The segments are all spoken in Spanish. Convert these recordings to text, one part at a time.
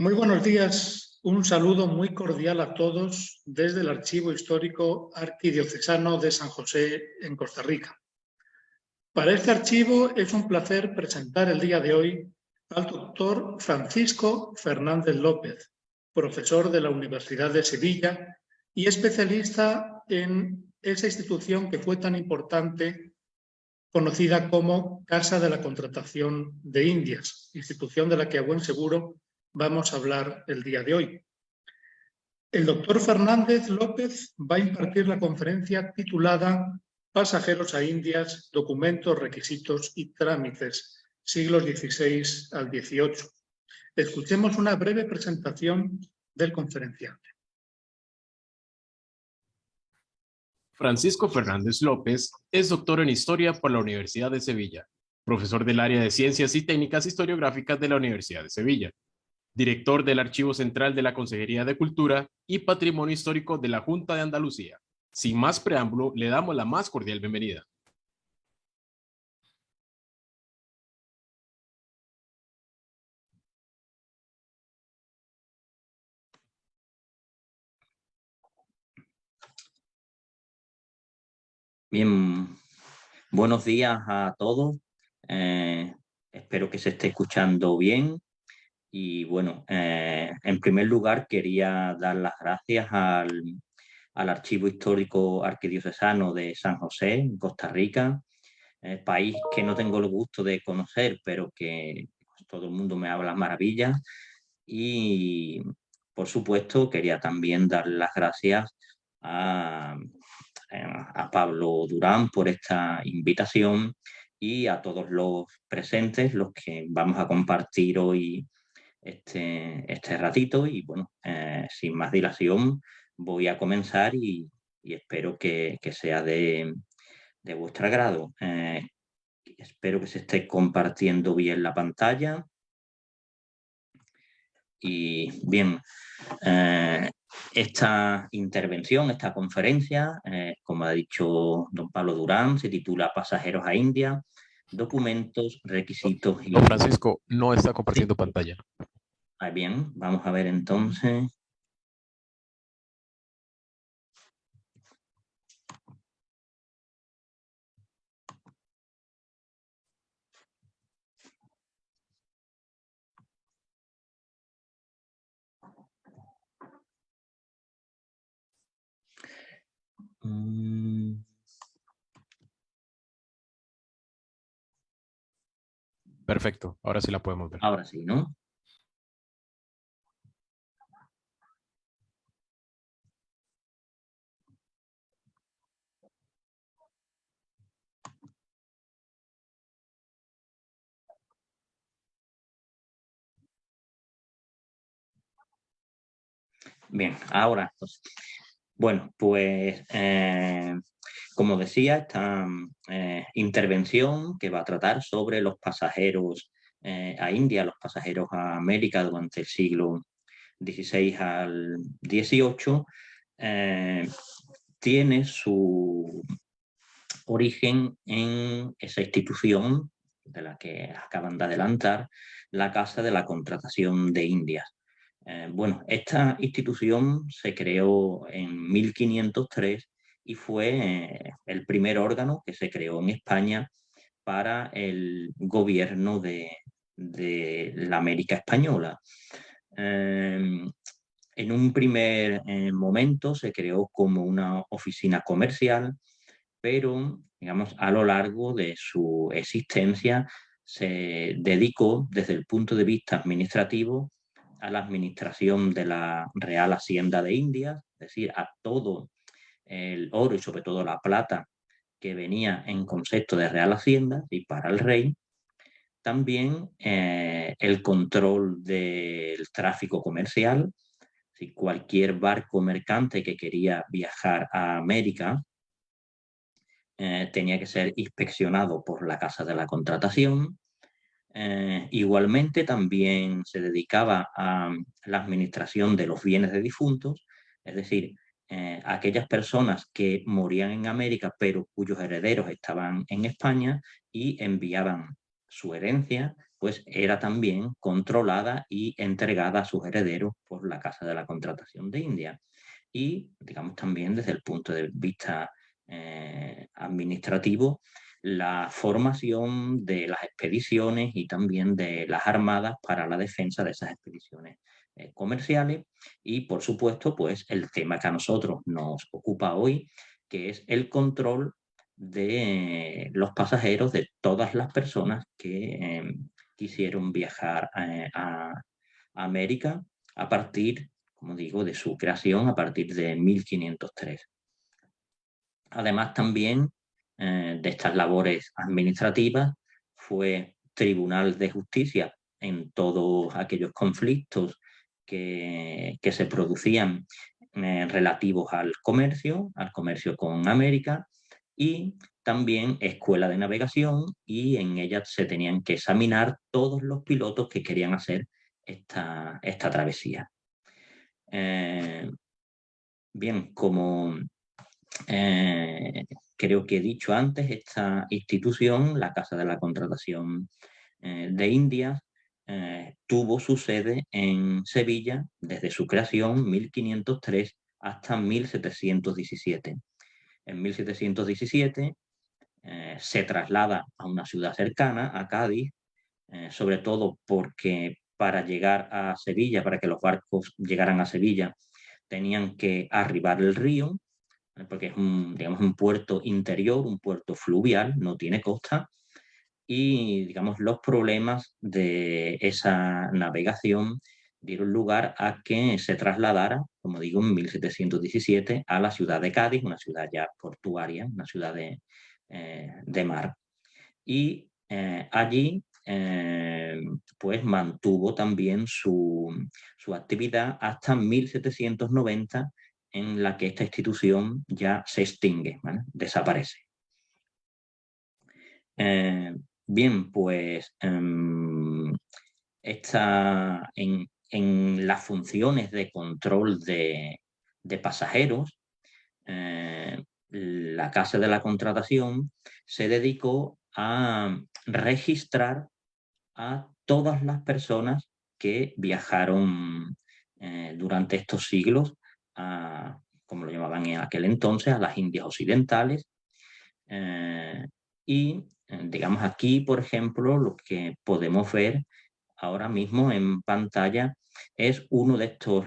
Muy buenos días, un saludo muy cordial a todos desde el Archivo Histórico Arquidiocesano de San José en Costa Rica. Para este archivo es un placer presentar el día de hoy al doctor Francisco Fernández López, profesor de la Universidad de Sevilla y especialista en esa institución que fue tan importante, conocida como Casa de la Contratación de Indias, institución de la que a buen seguro vamos a hablar el día de hoy. El doctor Fernández López va a impartir la conferencia titulada Pasajeros a Indias, documentos, requisitos y trámites, siglos XVI al XVIII. Escuchemos una breve presentación del conferenciante. Francisco Fernández López es doctor en Historia por la Universidad de Sevilla, profesor del área de Ciencias y Técnicas Historiográficas de la Universidad de Sevilla, director del Archivo Central de la Consejería de Cultura y Patrimonio Histórico de la Junta de Andalucía. Sin más preámbulo, le damos la más cordial bienvenida. Bien, buenos días a todos. Espero que se esté escuchando bien. Y bueno, en primer lugar quería dar las gracias al Archivo Histórico Arquidiocesano de San José, en Costa Rica, país que no tengo el gusto de conocer, pero que todo el mundo me habla maravillas. Y por supuesto quería también dar las gracias a Pablo Durán por esta invitación y a todos los presentes, los que vamos a compartir hoy este ratito. Y bueno, sin más dilación voy a comenzar y espero que sea de vuestro agrado. Espero que se esté compartiendo bien la pantalla. Y bien, esta intervención, esta conferencia, como ha dicho don Pablo Durán, se titula Pasajeros a India, documentos, requisitos y... Don Francisco no está compartiendo pantalla. Bien, vamos a ver entonces. Perfecto, ahora sí la podemos ver. Ahora sí, ¿no? Bien, ahora, pues, bueno, pues como decía, esta intervención que va a tratar sobre los pasajeros a India, los pasajeros a América durante el siglo XVI al XVIII, tiene su origen en esa institución de la que acaban de adelantar, la Casa de la Contratación de Indias. Bueno, esta institución se creó en 1503 y fue el primer órgano que se creó en España para el gobierno de la América Española. En un primer momento se creó como una oficina comercial, pero digamos, a lo largo de su existencia se dedicó desde el punto de vista administrativo a la administración de la Real Hacienda de Indias, es decir, a todo el oro y sobre todo la plata que venía en concepto de Real Hacienda y para el rey. También el control del tráfico comercial. Si cualquier barco mercante que quería viajar a América tenía que ser inspeccionado por la Casa de la Contratación. Igualmente también se dedicaba a la administración de los bienes de difuntos, es decir, aquellas personas que morían en América pero cuyos herederos estaban en España y enviaban su herencia pues era también controlada y entregada a sus herederos por la Casa de la Contratación de India. Y, digamos, también desde el punto de vista administrativo, la formación de las expediciones y también de las armadas para la defensa de esas expediciones comerciales. Y, por supuesto, pues el tema que a nosotros nos ocupa hoy, que es el control de los pasajeros, de todas las personas que quisieron viajar a América a partir, como digo, de su creación a partir de 1503. Además, también de estas labores administrativas, fue tribunal de justicia en todos aquellos conflictos que se producían relativos al comercio con América, y también escuela de navegación, y en ella se tenían que examinar todos los pilotos que querían hacer esta travesía. Bien, como creo que he dicho antes, esta institución, la Casa de la Contratación de Indias, tuvo su sede en Sevilla desde su creación, 1503, hasta 1717. En 1717 se traslada a una ciudad cercana, a Cádiz, sobre todo porque para llegar a Sevilla, para que los barcos llegaran a Sevilla, tenían que arribar el río, porque es digamos, un puerto interior, un puerto fluvial, no tiene costa, y digamos, los problemas de esa navegación dieron lugar a que se trasladara, como digo, en 1717 a la ciudad de Cádiz, una ciudad ya portuaria, una ciudad de mar. Y allí pues mantuvo también su actividad hasta 1790, en la que esta institución ya se extingue, ¿vale? Desaparece. Bien, pues en las funciones de control de pasajeros, la Casa de la Contratación se dedicó a registrar a todas las personas que viajaron durante estos siglos, como lo llamaban en aquel entonces, a las Indias Occidentales. Y digamos aquí, por ejemplo, lo que podemos ver ahora mismo en pantalla es uno de estos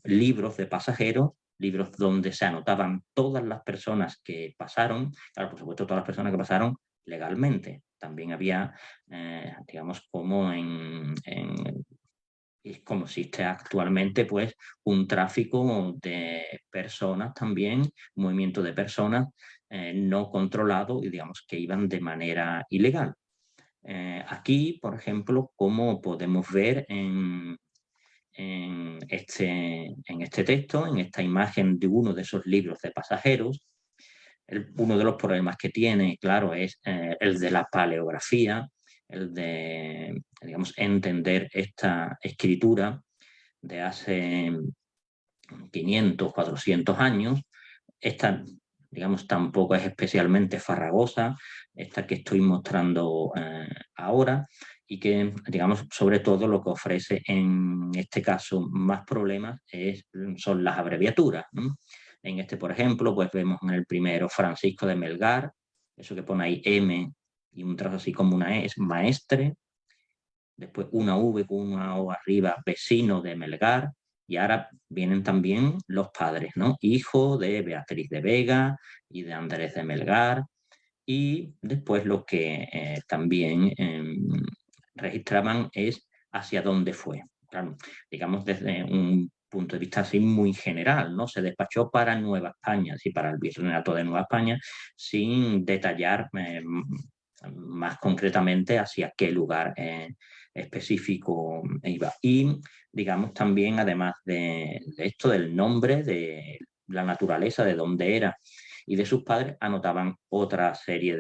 libros de pasajeros, libros donde se anotaban todas las personas que pasaron, claro, por supuesto, todas las personas que pasaron legalmente. También había, digamos, como como existe actualmente, pues un tráfico de personas también, un movimiento de personas no controlado y digamos que iban de manera ilegal. Aquí, por ejemplo, como podemos ver en este texto, en esta imagen de uno de esos libros de pasajeros, uno de los problemas que tiene, claro, es el de la paleografía, el de, digamos, entender esta escritura de hace 500, 400 años. Esta, digamos, tampoco es especialmente farragosa, esta que estoy mostrando ahora, y que, digamos, sobre todo lo que ofrece en este caso más problemas son las abreviaturas, ¿no? En este, por ejemplo, pues vemos en el primero Francisco de Melgar, eso que pone ahí M y un trazo así como una E, es maestre. Después una V con una O arriba, vecino de Melgar. Y ahora vienen también los padres, ¿no? Hijo de Beatriz de Vega y de Andrés de Melgar. Y después lo que también registraban es hacia dónde fue. Claro, digamos, desde un punto de vista así muy general, ¿no? Se despachó para Nueva España, sí, para el Virreinato de Nueva España, sin detallar más concretamente hacia qué lugar específico iba. Y, digamos, también, además de esto, del nombre, de la naturaleza, de dónde era y de sus padres, anotaban otra serie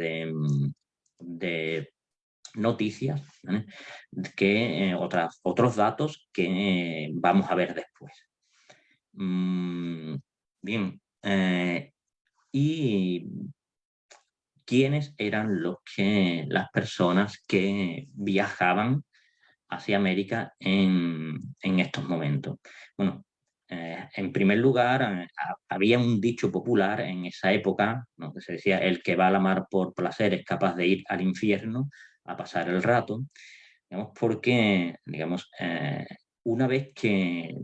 de noticias, ¿vale? Otros datos que vamos a ver después. Bien, y quiénes eran las personas que viajaban hacia América en estos momentos. Bueno, en primer lugar, había un dicho popular en esa época, ¿no?, que se decía: el que va a la mar por placer es capaz de ir al infierno a pasar el rato, digamos, porque, digamos, una vez que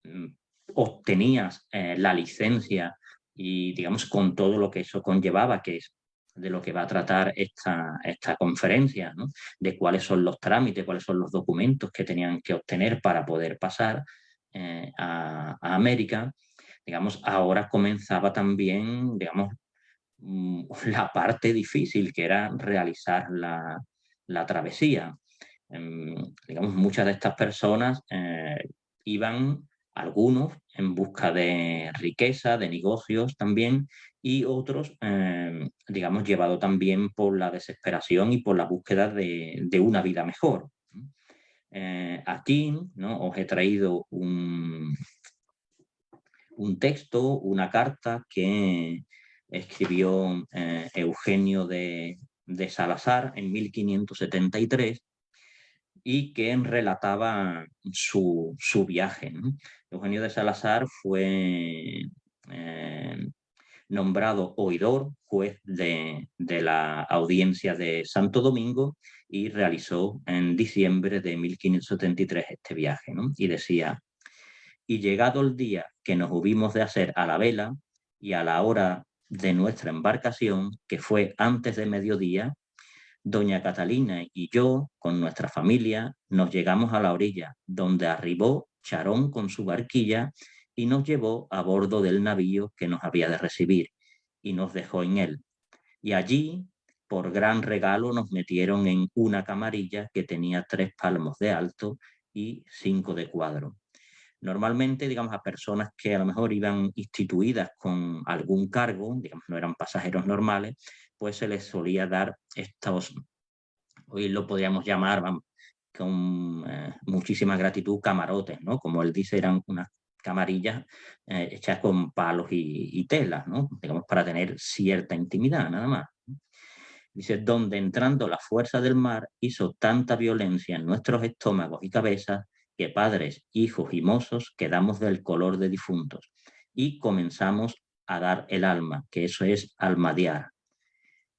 mm, obtenías la licencia y, digamos, con todo lo que eso conllevaba, que es de lo que va a tratar esta conferencia, ¿no?, de cuáles son los trámites, cuáles son los documentos que tenían que obtener para poder pasar a América, digamos, ahora comenzaba también, digamos, la parte difícil, que era realizar la travesía. Digamos, muchas de estas personas iban, algunos en busca de riqueza, de negocios también, y otros, digamos, llevados también por la desesperación y por la búsqueda de una vida mejor. Aquí, ¿no?, os he traído un texto, una carta que escribió Eugenio de Salazar en 1573 y que relataba su viaje, ¿no? Eugenio de Salazar fue nombrado oidor, juez de la audiencia de Santo Domingo, y realizó en diciembre de 1573 este viaje, ¿no? Y decía: y llegado el día que nos hubimos de hacer a la vela y a la hora de nuestra embarcación, que fue antes de mediodía, doña Catalina y yo, con nuestra familia, nos llegamos a la orilla, donde arribó Charón con su barquilla y nos llevó a bordo del navío que nos había de recibir, y nos dejó en él. Y allí, por gran regalo, nos metieron en una camarilla que tenía 3 palmos de alto y 5 de cuadro. Normalmente, digamos, a personas que a lo mejor iban instituidas con algún cargo, digamos, no eran pasajeros normales, pues se les solía dar estos, hoy lo podríamos llamar, vamos, con muchísima gratitud, camarotes, ¿no? Como él dice, eran unas camarillas hechas con palos y telas, ¿no?, digamos, para tener cierta intimidad, nada más. Dice: donde entrando la fuerza del mar hizo tanta violencia en nuestros estómagos y cabezas, que padres, hijos y mozos quedamos del color de difuntos, y comenzamos a dar el alma, que eso es almadear,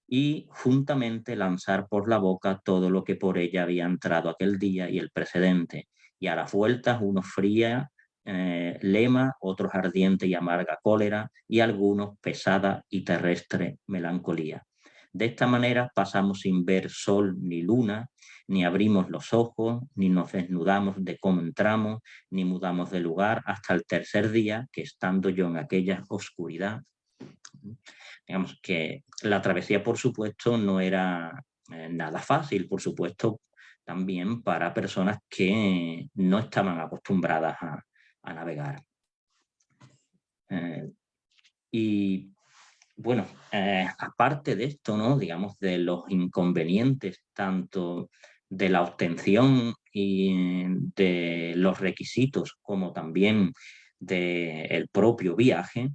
y juntamente lanzar por la boca todo lo que por ella había entrado aquel día y el precedente, y a las vueltas unos fría lema, otros ardiente y amarga cólera, y algunos pesada y terrestre melancolía. De esta manera pasamos sin ver sol ni luna, ni abrimos los ojos, ni nos desnudamos de cómo entramos, ni mudamos de lugar hasta el tercer día, que estando yo en aquella oscuridad, digamos que la travesía, por supuesto, no era nada fácil, por supuesto, también para personas que no estaban acostumbradas a navegar. Y bueno, aparte de esto, ¿no?, digamos, de los inconvenientes tanto de la obtención y de los requisitos como también del propio viaje,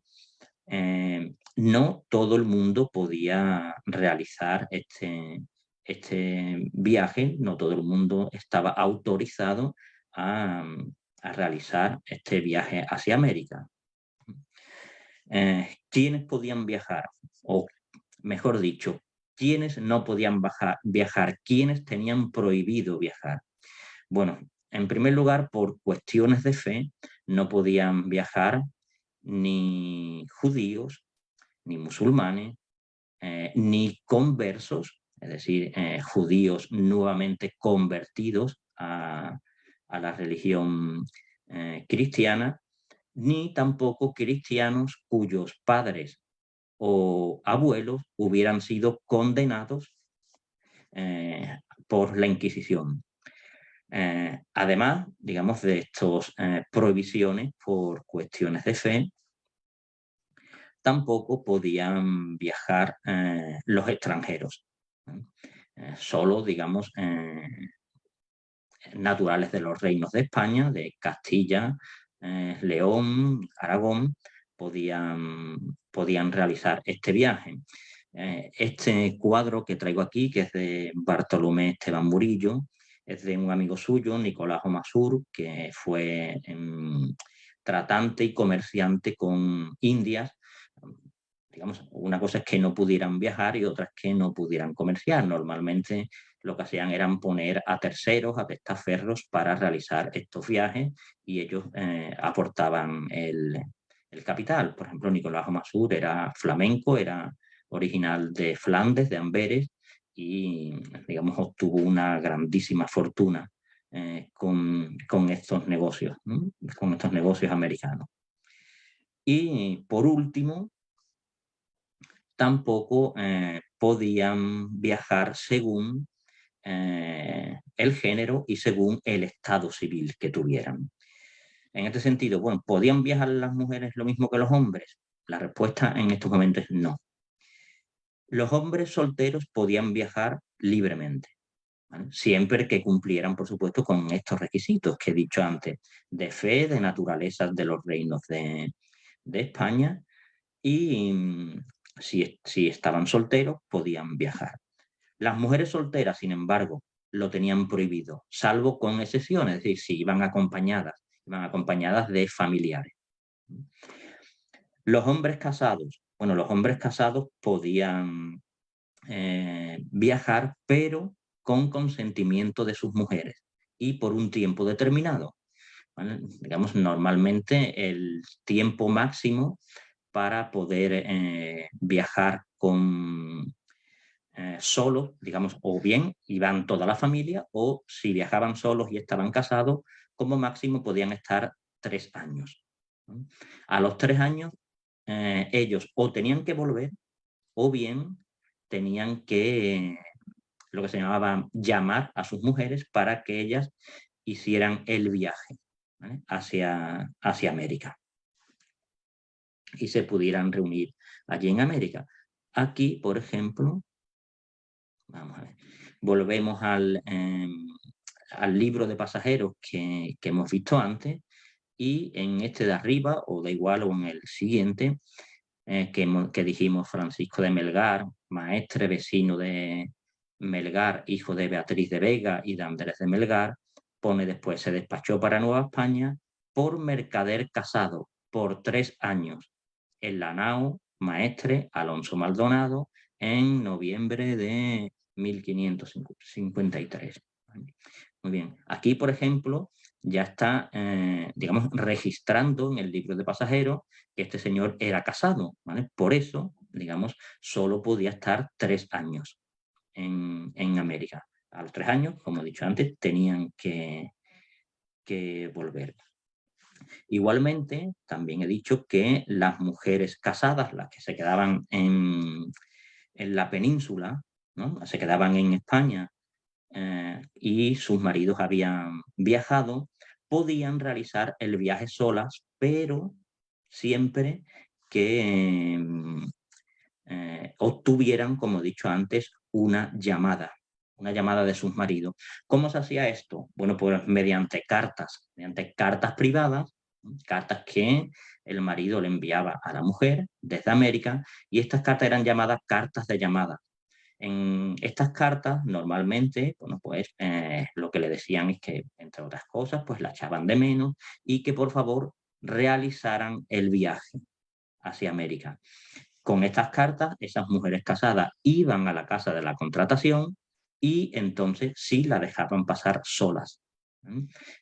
no todo el mundo podía realizar este viaje, no todo el mundo estaba autorizado a realizar este viaje hacia América. ¿Quiénes podían viajar? O mejor dicho, ¿quiénes no podían viajar? ¿Quiénes tenían prohibido viajar? Bueno, en primer lugar, por cuestiones de fe, no podían viajar ni judíos, ni musulmanes, ni conversos, es decir, judíos nuevamente convertidos a la religión cristiana, ni tampoco cristianos cuyos padres o abuelos hubieran sido condenados por la Inquisición. Además, digamos, de estas prohibiciones por cuestiones de fe, tampoco podían viajar los extranjeros, solo, digamos, naturales de los reinos de España, de Castilla, León, Aragón, podían realizar este viaje. Este cuadro que traigo aquí, que es de Bartolomé Esteban Murillo, es de un amigo suyo, Nicolás Omasur, que fue tratante y comerciante con Indias. Digamos, una cosa es que no pudieran viajar y otra es que no pudieran comerciar. Normalmente lo que hacían eran poner a terceros, a testaferros para realizar estos viajes y ellos aportaban el capital. Por ejemplo, Nicolás Omasur era flamenco, era original de Flandes, de Amberes, y digamos obtuvo una grandísima fortuna con estos negocios, ¿no? Con estos negocios americanos. Y por último, tampoco podían viajar según el género y según el estado civil que tuvieran. En este sentido, bueno, ¿podían viajar las mujeres lo mismo que los hombres? La respuesta en estos momentos es no. Los hombres solteros podían viajar libremente, ¿vale? Siempre que cumplieran, por supuesto, con estos requisitos que he dicho antes, de fe, de naturaleza de los reinos de España, y si estaban solteros, podían viajar. Las mujeres solteras, sin embargo, lo tenían prohibido, salvo con excepciones, es decir, si iban acompañadas de familiares. Los hombres casados, bueno, los hombres casados podían viajar, pero con consentimiento de sus mujeres y por un tiempo determinado. ¿Vale? Digamos, normalmente el tiempo máximo para poder viajar con solos, digamos, o bien iban toda la familia, o si viajaban solos y estaban casados, como máximo podían estar 3 años. A los 3 años ellos o tenían que volver o bien tenían que, lo que se llamaba, llamar a sus mujeres para que ellas hicieran el viaje, ¿vale? hacia América y se pudieran reunir allí en América. Aquí, por ejemplo, vamos a ver, volvemos al libro de pasajeros que hemos visto antes, y en este de arriba, o da igual, o en el siguiente, que dijimos Francisco de Melgar, maestre, vecino de Melgar, hijo de Beatriz de Vega y de Andrés de Melgar, pone después: se despachó para Nueva España por mercader casado por 3 años en la nao maestre Alonso Maldonado en noviembre de 1553. Muy bien, aquí, por ejemplo, ya está, digamos, registrando en el libro de pasajeros que este señor era casado, ¿vale? Por eso, digamos, solo podía estar 3 años en América. A los 3 años, como he dicho antes, tenían que volver. Igualmente, también he dicho que las mujeres casadas, las que se quedaban en la península, ¿no? Se quedaban en España y sus maridos habían viajado, podían realizar el viaje solas, pero siempre que obtuvieran, como he dicho antes, una llamada de sus maridos. ¿Cómo se hacía esto? Bueno, pues mediante cartas privadas, cartas que el marido le enviaba a la mujer desde América, y estas cartas eran llamadas cartas de llamada. En estas cartas, normalmente, bueno, pues lo que le decían es que, entre otras cosas, pues la echaban de menos y que por favor realizaran el viaje hacia América. Con estas cartas, esas mujeres casadas iban a la casa de la contratación y entonces sí la dejaban pasar solas.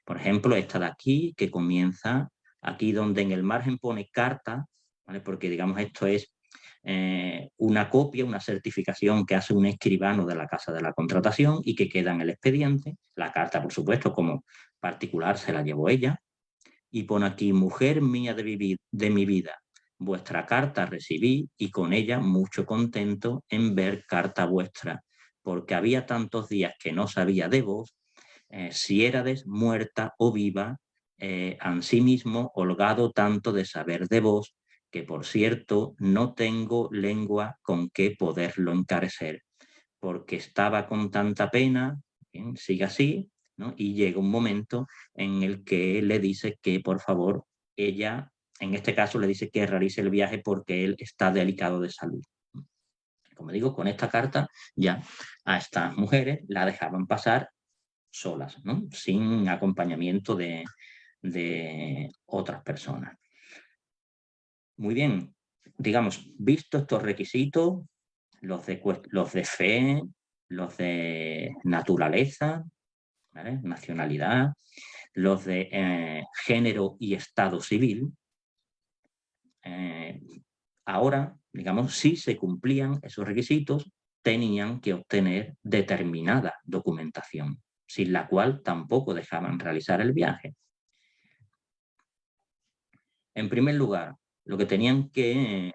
Por ejemplo, esta de aquí, que comienza aquí donde en el margen pone carta, ¿vale? Porque digamos esto es una copia, una certificación que hace un escribano de la casa de la contratación y que queda en el expediente. La carta, por supuesto, como particular se la llevó ella, y pone aquí: mujer mía de mi vida, vuestra carta recibí y con ella mucho contento en ver carta vuestra, porque había tantos días que no sabía de vos, si érades muerta o viva, ansimismo holgado tanto de saber de vos, que por cierto no tengo lengua con que poderlo encarecer, porque estaba con tanta pena. Bien, sigue así, ¿no? Y llega un momento en el que le dice que por favor ella, en este caso le dice que realice el viaje porque él está delicado de salud. Como digo, con esta carta ya a estas mujeres la dejaban pasar solas, ¿no? Sin acompañamiento de otras personas. Muy bien, digamos, visto estos requisitos, los de fe, los de naturaleza, ¿vale? Nacionalidad, los de género y estado civil, ahora, digamos, si se cumplían esos requisitos, tenían que obtener determinada documentación, sin la cual tampoco dejaban realizar el viaje. En primer lugar, lo que tenían que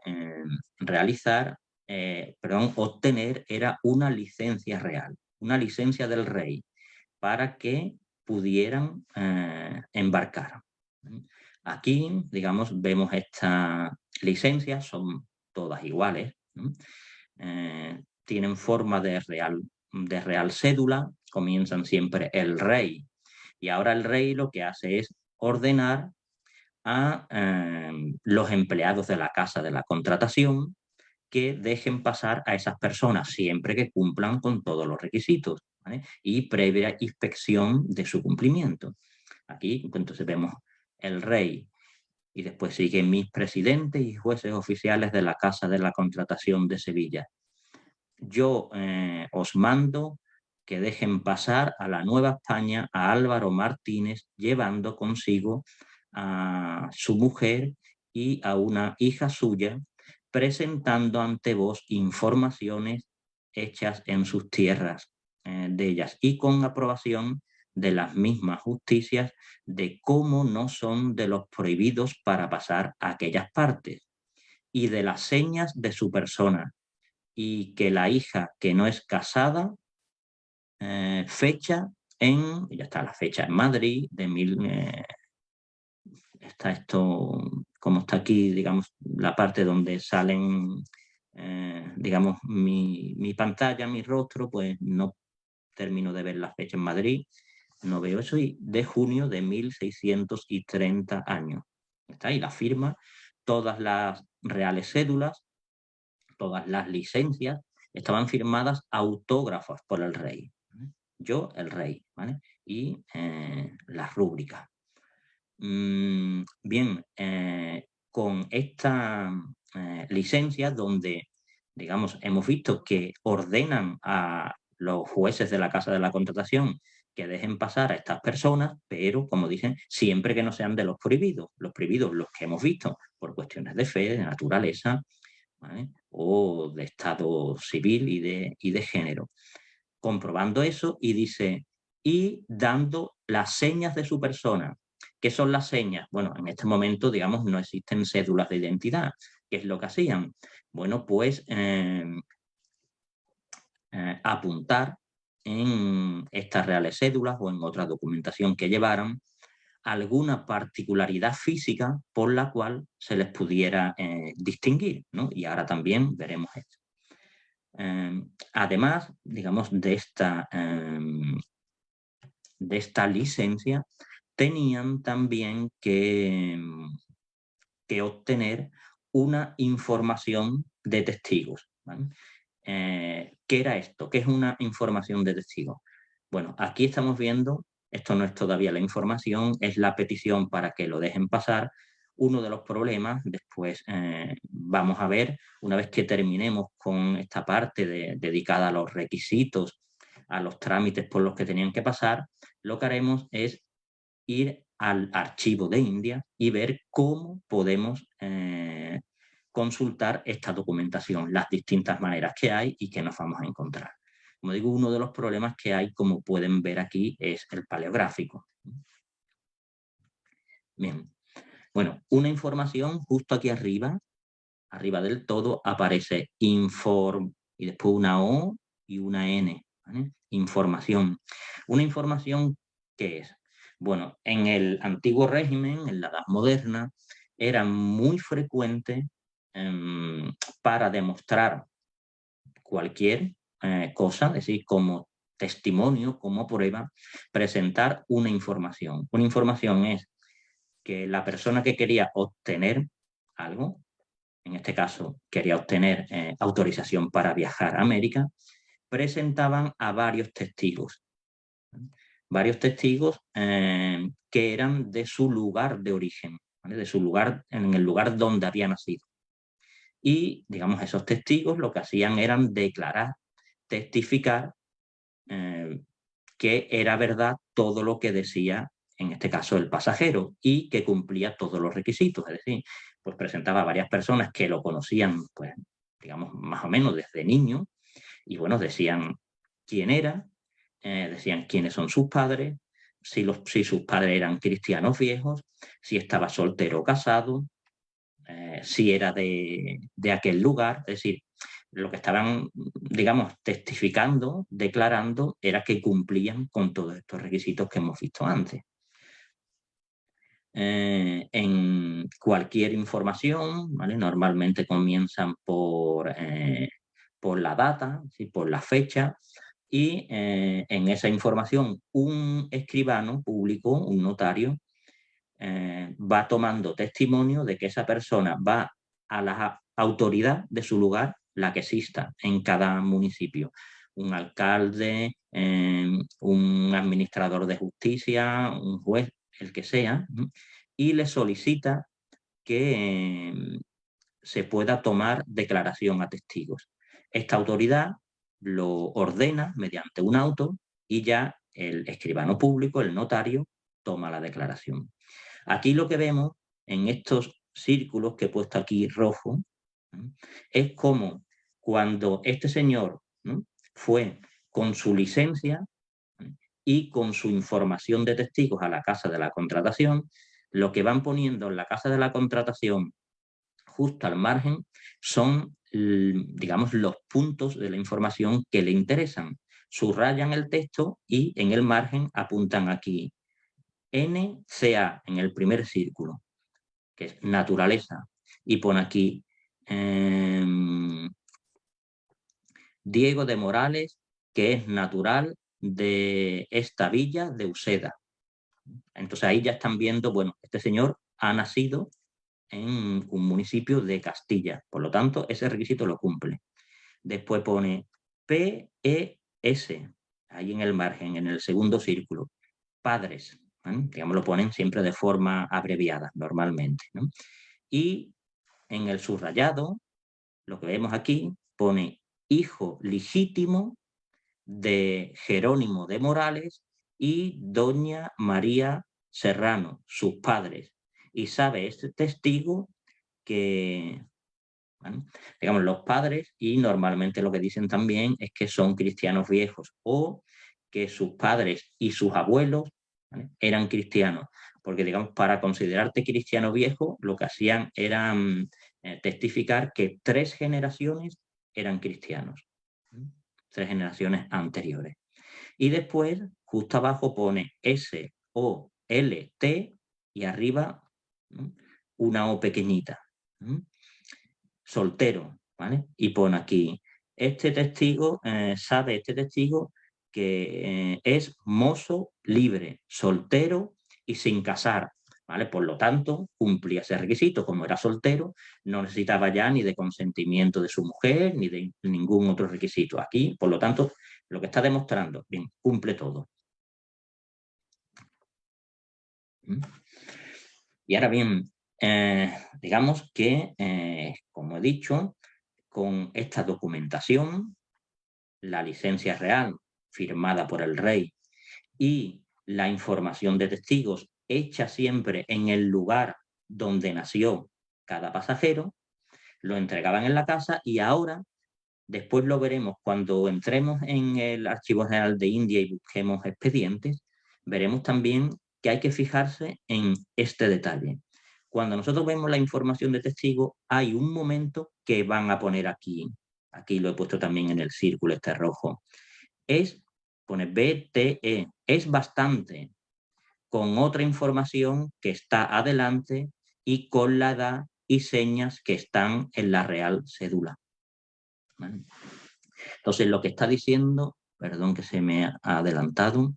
obtener era una licencia real, una licencia del rey, para que pudieran embarcar. Aquí, digamos, vemos estas licencias, son todas iguales, ¿no? Tienen forma de real cédula, comienzan siempre el rey, y ahora el rey lo que hace es ordenar a los empleados de la casa de la contratación que dejen pasar a esas personas siempre que cumplan con todos los requisitos, ¿vale? Y previa inspección de su cumplimiento. Aquí entonces vemos el rey y después siguen mis presidentes y jueces oficiales de la Casa de la Contratación de Sevilla. Yo os mando que dejen pasar a la Nueva España a Álvaro Martínez, llevando consigo a su mujer y a una hija suya, presentando ante vos informaciones hechas en sus tierras de ellas y con aprobación de las mismas justicias de cómo no son de los prohibidos para pasar a aquellas partes y de las señas de su persona, y que la hija que no es casada fecha ya está la fecha en Madrid de está esto, como está aquí, digamos, la parte donde salen, digamos, mi pantalla, mi rostro, pues no termino de ver la fecha en Madrid, no veo eso, y de junio de 1630 años. Está ahí la firma, todas las reales cédulas, todas las licencias estaban firmadas autógrafas por el rey. Yo, el rey, ¿vale? Y las rúbricas. Bien, con esta licencia donde, digamos, hemos visto que ordenan a los jueces de la Casa de la Contratación que dejen pasar a estas personas, pero, como dicen, siempre que no sean de los prohibidos, los que hemos visto por cuestiones de fe, de naturaleza, ¿vale? O de estado civil y de género. Comprobando eso, y dice, y dando las señas de su persona. ¿Qué son las señas? Bueno, en este momento, digamos, no existen cédulas de identidad. ¿Qué es lo que hacían? Bueno, pues apuntar en estas reales cédulas o en otra documentación que llevaran alguna particularidad física por la cual se les pudiera distinguir, ¿no? Y ahora también veremos esto. Además, digamos, de esta licencia, tenían también que obtener una información de testigos, ¿vale? ¿Qué era esto? ¿Qué es una información de testigos? Bueno, aquí estamos viendo, esto no es todavía la información, es la petición para que lo dejen pasar. Uno de los problemas, después vamos a ver, una vez que terminemos con esta parte dedicada a los requisitos, a los trámites por los que tenían que pasar, lo que haremos es ir al archivo de India y ver cómo podemos consultar esta documentación, las distintas maneras que hay y que nos vamos a encontrar. Como digo, uno de los problemas que hay, como pueden ver aquí, es el paleográfico. Bien, bueno, una información justo aquí arriba del todo aparece inform y después una O y una N, ¿vale? Información. Una información, ¿qué es? Bueno, en el antiguo régimen, en la Edad Moderna, era muy frecuente para demostrar cualquier cosa, es decir, como testimonio, como prueba, presentar una información. Una información es que la persona que quería obtener algo, en este caso quería obtener autorización para viajar a América, presentaban a varios testigos. varios testigos que eran de su lugar de origen, ¿vale? De su lugar, en el lugar donde había nacido. Y, digamos, esos testigos lo que hacían eran declarar, testificar que era verdad todo lo que decía, en este caso, el pasajero, y que cumplía todos los requisitos. Es decir, pues presentaba a varias personas que lo conocían, pues, digamos, más o menos desde niño, y bueno, decían quién era, decían quiénes son sus padres, si sus padres eran cristianos viejos, si estaba soltero o casado, si era de aquel lugar. Es decir, lo que estaban, digamos, testificando, declarando, era que cumplían con todos estos requisitos que hemos visto antes. En cualquier información, ¿vale? Normalmente comienzan por la data, ¿sí? Por la fecha, y en esa información un escribano público, un notario, va tomando testimonio de que esa persona va a la autoridad de su lugar, la que exista en cada municipio. Un alcalde, un administrador de justicia, un juez, el que sea, y le solicita que se pueda tomar declaración a testigos. Esta autoridad lo ordena mediante un auto y ya el escribano público, el notario, toma la declaración. Aquí lo que vemos en estos círculos que he puesto aquí rojo, es como cuando este señor, ¿no?, fue con su licencia y con su información de testigos a la casa de la contratación, lo que van poniendo en la casa de la contratación justo al margen son, digamos, los puntos de la información que le interesan. Subrayan el texto y en el margen apuntan aquí NCA en el primer círculo, que es naturaleza, y pone aquí Diego de Morales, que es natural de esta villa de Useda. Entonces ahí ya están viendo, bueno, este señor ha nacido en un municipio de Castilla, por lo tanto ese requisito lo cumple. Después pone PES, ahí en el margen, en el segundo círculo, padres, digamos, lo ponen siempre de forma abreviada normalmente, ¿no? Y en el subrayado, lo que vemos aquí, pone hijo legítimo de Jerónimo de Morales y doña María Serrano, sus padres. Y sabe este testigo que, bueno, digamos, los padres, y normalmente lo que dicen también es que son cristianos viejos o que sus padres y sus abuelos, ¿vale?, eran cristianos, porque, digamos, para considerarte cristiano viejo, lo que hacían era testificar que 3 generaciones eran cristianos, 3 generaciones anteriores. Y después, justo abajo pone SOLT y arriba una O pequeñita, soltero, ¿vale? Y pone aquí, este testigo, sabe este testigo que es mozo libre, soltero y sin casar, ¿vale? Por lo tanto, cumplía ese requisito. Como era soltero, no necesitaba ya ni de consentimiento de su mujer, ni de ningún otro requisito. Aquí, por lo tanto, lo que está demostrando, bien, cumple todo. Y ahora bien, digamos que, como he dicho, con esta documentación, la licencia real firmada por el rey y la información de testigos hecha siempre en el lugar donde nació cada pasajero, lo entregaban en la casa y ahora, después lo veremos cuando entremos en el Archivo General de India y busquemos expedientes, veremos también que hay que fijarse en este detalle. Cuando nosotros vemos la información de testigo, hay un momento que van a poner aquí lo he puesto también en el círculo este rojo, pone BTE, es bastante, con otra información que está adelante y con la edad y señas que están en la Real Cédula. ¿Vale? Entonces, lo que está diciendo, perdón que se me ha adelantado,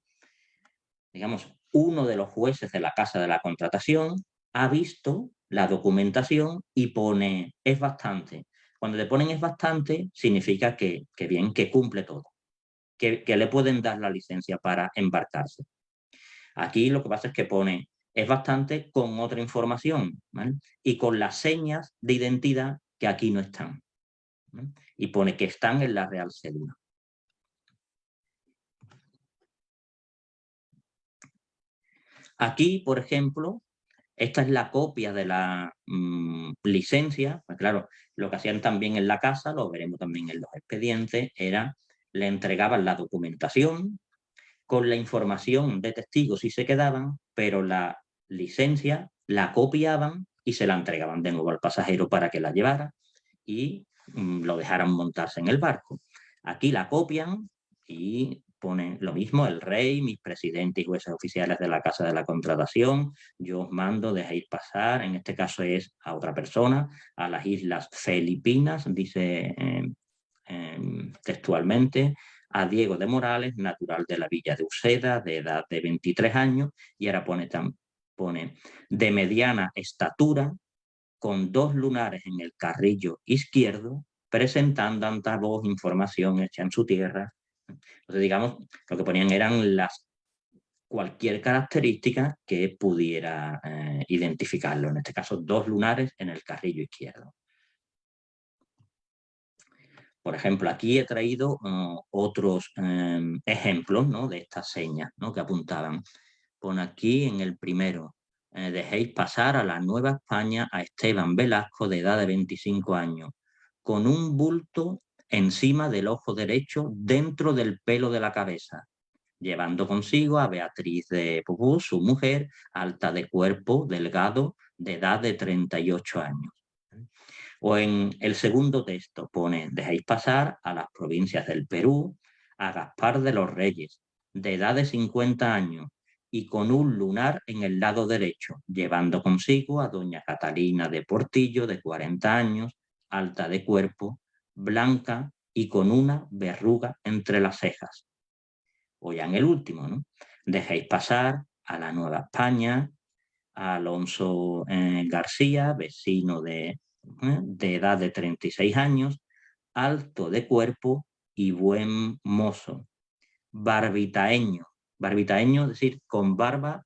digamos, uno de los jueces de la Casa de la Contratación ha visto la documentación y pone es bastante. Cuando le ponen es bastante, significa que bien, que cumple todo, que le pueden dar la licencia para embarcarse. Aquí lo que pasa es que pone, es bastante con otra información, ¿vale? Y con las señas de identidad que aquí no están, ¿vale? Y pone que están en la Real Cédula. Aquí, por ejemplo, esta es la copia de la licencia. Pues claro, lo que hacían también en la casa, lo veremos también en los expedientes, era le entregaban la documentación con la información de testigos si se quedaban, pero la licencia la copiaban y se la entregaban de nuevo al pasajero para que la llevara y lo dejaran montarse en el barco. Aquí la copian y ponen lo mismo, el rey, mis presidentes y jueces oficiales de la Casa de la Contratación, yo os mando, dejéis pasar, en este caso es a otra persona, a las Islas Filipinas, dice textualmente, a Diego de Morales, natural de la villa de Uceda, de edad de 23 años, y ahora pone de mediana estatura, con 2 lunares en el carrillo izquierdo, presentando ante vos información hecha en su tierra. Entonces, digamos, lo que ponían eran cualquier característica que pudiera identificarlo. En este caso, 2 lunares en el carrillo izquierdo. Por ejemplo, aquí he traído otros ejemplos, ¿no?, de estas señas, ¿no?, que apuntaban. Pone aquí en el primero, dejéis pasar a la Nueva España a Esteban Velasco, de edad de 25 años, con un bulto encima del ojo derecho dentro del pelo de la cabeza, llevando consigo a Beatriz de Pupú, su mujer, alta de cuerpo, delgado, de edad de 38 años. O en el segundo texto pone, dejéis pasar a las provincias del Perú, a Gaspar de los Reyes, de edad de 50 años, y con un lunar en el lado derecho, llevando consigo a doña Catalina de Portillo, de 40 años, alta de cuerpo, blanca y con una verruga entre las cejas. O ya en el último, ¿no? Dejéis pasar a la Nueva España, a Alonso García, vecino de edad de 36 años, alto de cuerpo y buen mozo, barbitaeño, es decir, con barba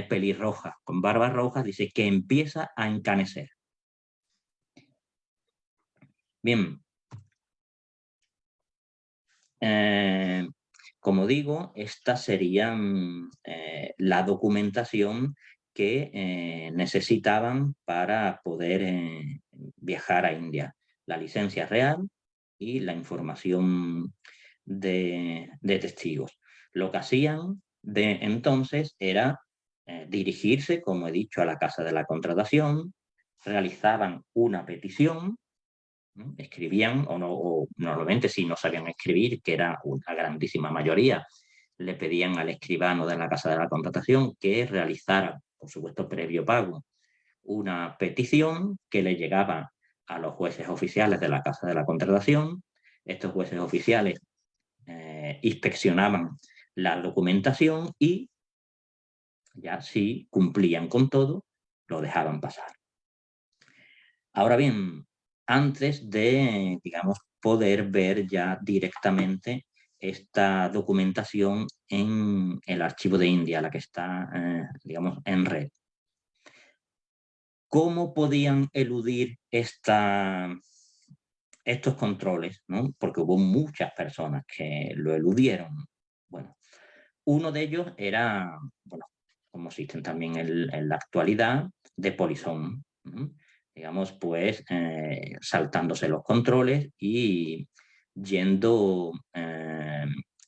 pelirroja, con barba roja, dice que empieza a encanecer. Bien, como digo, esta sería la documentación que necesitaban para poder viajar a India. La licencia real y la información de testigos. Lo que hacían de entonces era dirigirse, como he dicho, a la Casa de la Contratación, realizaban una petición, ¿no?, escribían, o normalmente si no sabían escribir, que era una grandísima mayoría, le pedían al escribano de la Casa de la Contratación que realizara, por supuesto previo pago, una petición que le llegaba a los jueces oficiales de la Casa de la Contratación. Estos jueces oficiales inspeccionaban la documentación y ya si cumplían con todo, lo dejaban pasar. Ahora bien, antes de, digamos, poder ver ya directamente esta documentación en el archivo de India, la que está, digamos, en red. ¿Cómo podían eludir estos controles, ¿no? Porque hubo muchas personas que lo eludieron. Bueno, uno de ellos era, bueno, como existen también en la actualidad, de polizón, ¿no? Digamos, pues saltándose los controles y yendo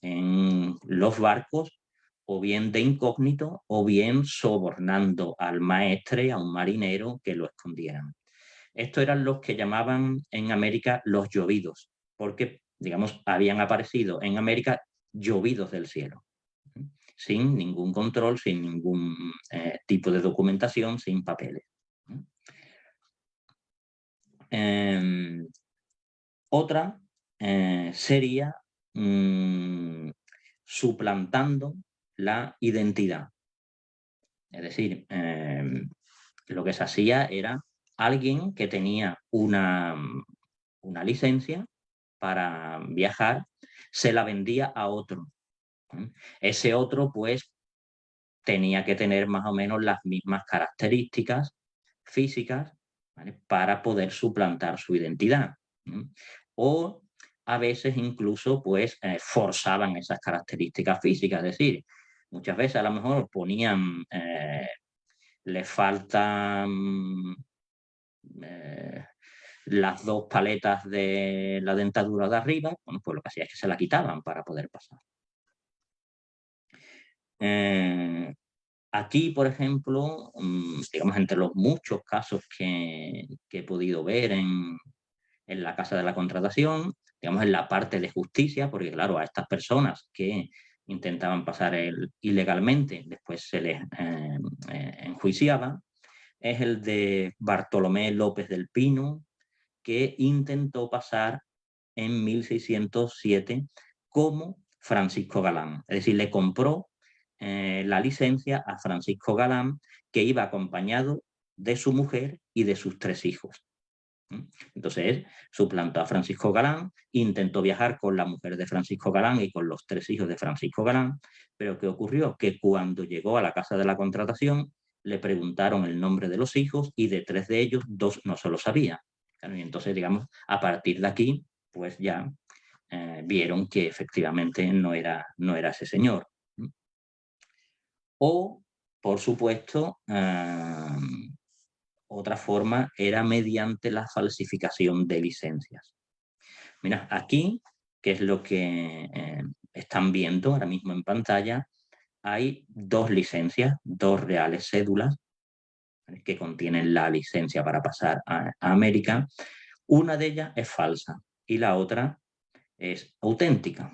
en los barcos o bien de incógnito o bien sobornando al maestre, a un marinero, que lo escondieran. Estos eran los que llamaban en América los llovidos, porque, digamos, habían aparecido en América llovidos del cielo, sin ningún control, sin ningún tipo de documentación, sin papeles. Otra sería suplantando la identidad. Es decir, lo que se hacía era alguien que tenía una licencia para viajar, se la vendía a otro. Ese otro, pues, tenía que tener más o menos las mismas características físicas, ¿vale?, para poder suplantar su identidad. O a veces incluso pues forzaban esas características físicas, es decir, muchas veces a lo mejor ponían, le faltan las dos paletas de la dentadura de arriba, bueno, pues lo que hacía es que se la quitaban para poder pasar. Aquí, por ejemplo, digamos, entre los muchos casos que he podido ver en la Casa de la Contratación, digamos, en la parte de justicia, porque claro, a estas personas que intentaban pasar ilegalmente, después se les enjuiciaba, es el de Bartolomé López del Pino, que intentó pasar en 1607 como Francisco Galán. Es decir, le compró la licencia a Francisco Galán, que iba acompañado de su mujer y de sus 3 hijos. Entonces, suplantó a Francisco Galán, intentó viajar con la mujer de Francisco Galán y con los 3 hijos de Francisco Galán, pero ¿qué ocurrió? Que cuando llegó a la Casa de la Contratación, le preguntaron el nombre de los hijos y de 3 de ellos, 2 no se lo sabía. Y entonces, digamos, a partir de aquí, pues ya vieron que efectivamente no era ese señor. O, por supuesto, otra forma era mediante la falsificación de licencias. Mira, aquí, que es lo que están viendo ahora mismo en pantalla, hay 2 licencias, 2 reales cédulas, ¿vale?, que contienen la licencia para pasar a América. Una de ellas es falsa y la otra es auténtica.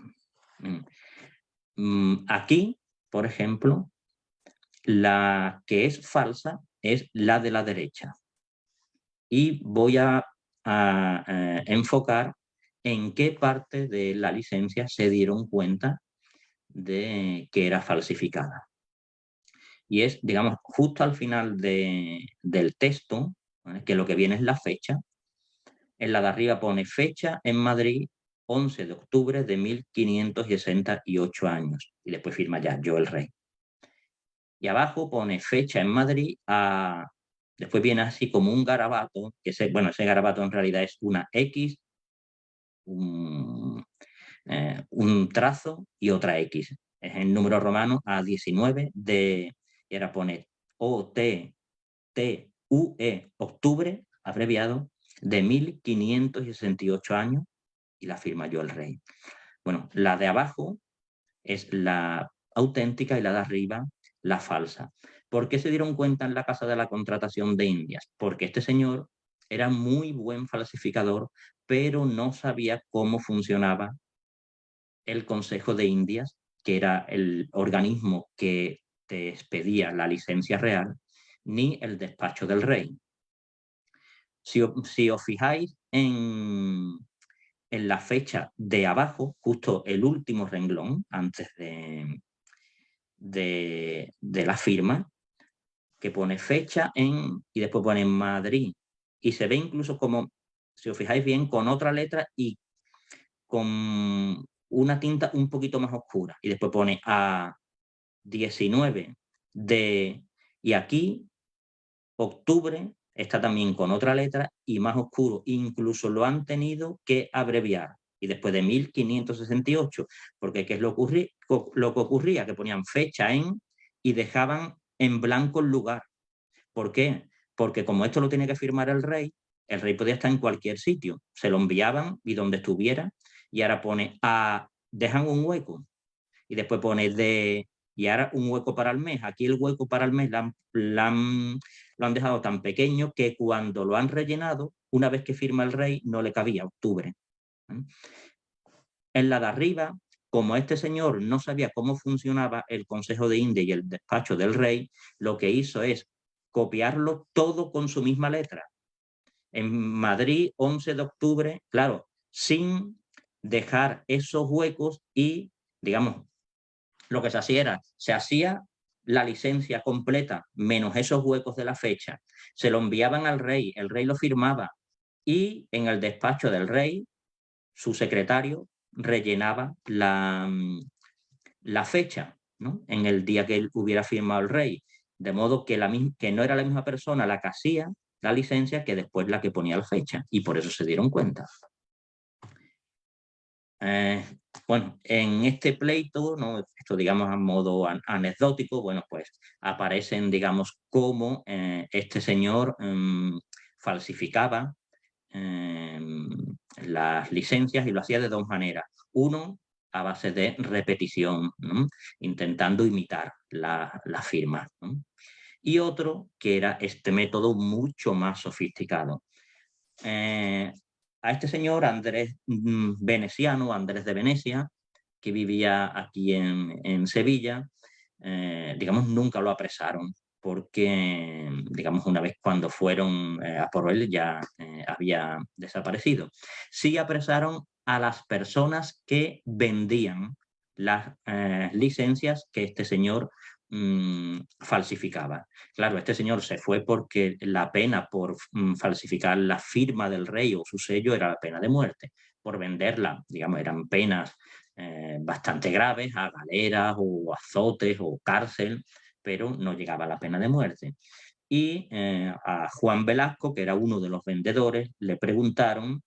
Aquí, por ejemplo, la que es falsa es la de la derecha. Y voy a enfocar en qué parte de la licencia se dieron cuenta de que era falsificada. Y es, digamos, justo al final del texto, ¿vale?, que lo que viene es la fecha. En la de arriba pone fecha en Madrid, 11 de octubre de 1568 años. Y después firma ya yo el rey. Y abajo pone fecha en Madrid, después viene así como un garabato, que ese garabato en realidad es una X, un trazo y otra X. Es el número romano A19 y ahora pone OTTUE, octubre, abreviado, de 1568 años, y la firma yo el rey. Bueno, la de abajo es la auténtica y la de arriba la falsa. ¿Por qué se dieron cuenta en la Casa de la Contratación de Indias? Porque este señor era muy buen falsificador, pero no sabía cómo funcionaba el Consejo de Indias, que era el organismo que te expedía la licencia real, ni el despacho del rey. Si os fijáis en la fecha de abajo, justo el último renglón, antes de la firma, que pone fecha y después pone Madrid. Y se ve incluso como, si os fijáis bien, con otra letra y con una tinta un poquito más oscura. Y después pone A19 y aquí, octubre, está también con otra letra y más oscuro. Incluso lo han tenido que abreviar. Y después de 1568, porque ¿qué es lo que ocurría? Que ponían fecha en y dejaban en blanco el lugar. ¿Por qué? Porque como esto lo tenía que firmar el rey podía estar en cualquier sitio. Se lo enviaban y donde estuviera. Y ahora pone dejan un hueco. Y después pone y ahora un hueco para el mes. Aquí el hueco para el mes lo han dejado tan pequeño que cuando lo han rellenado, una vez que firma el rey, no le cabía octubre. En la de arriba, como este señor no sabía cómo funcionaba el Consejo de Indias y el despacho del rey, lo que hizo es copiarlo todo con su misma letra. En Madrid, 11 de octubre, claro, sin dejar esos huecos y, digamos, lo que se hacía la licencia completa menos esos huecos de la fecha, se lo enviaban al rey, el rey lo firmaba y en el despacho del rey, su secretario rellenaba la fecha. ¿no? En el día que él hubiera firmado el rey. De modo que, que no era la misma persona la que hacía la licencia que después la que ponía la fecha. Y por eso se dieron cuenta. Bueno, en este pleito, ¿no? Esto digamos a modo anecdótico, bueno, pues aparecen, digamos, cómo este señor falsificaba las licencias y lo hacía de dos maneras. Uno, a base de repetición, ¿no? Intentando imitar la firma, ¿no? Y otro, que era este método mucho más sofisticado. A este señor Andrés Veneciano, Andrés de Venecia, que vivía aquí en Sevilla, digamos, nunca lo apresaron, porque, digamos, una vez cuando fueron a por él ya había desaparecido. Sí apresaron a las personas que vendían las licencias que este señor falsificaba. Claro, este señor se fue porque la pena por falsificar la firma del rey o su sello era la pena de muerte. Por venderla, digamos, eran penas bastante graves, a galeras o azotes o cárcel, pero no llegaba a la pena de muerte. Y a Juan Velasco, que era uno de los vendedores, le preguntaron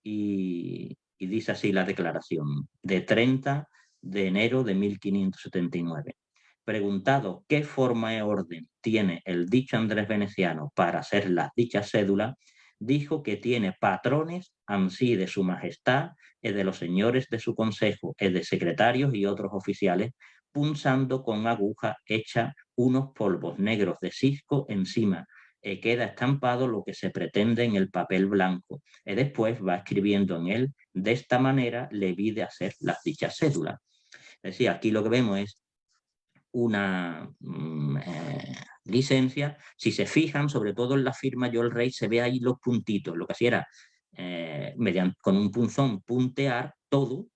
y dice así la declaración, de 30 de enero de 1579. Preguntado qué forma y orden tiene el dicho Andrés Veneciano para hacer las dichas cédulas, dijo que tiene patrones ansí de su majestad y de los señores de su consejo y de secretarios y otros oficiales, punzando con aguja hecha unos polvos negros de cisco encima, y queda estampado lo que se pretende en el papel blanco, y después va escribiendo en él, de esta manera le vi de hacer las dichas cédulas. Es decir, aquí lo que vemos es una licencia. Si se fijan, sobre todo en la firma Yo el Rey, se ve ahí los puntitos. Lo que hacía era, con un punzón, puntear todo,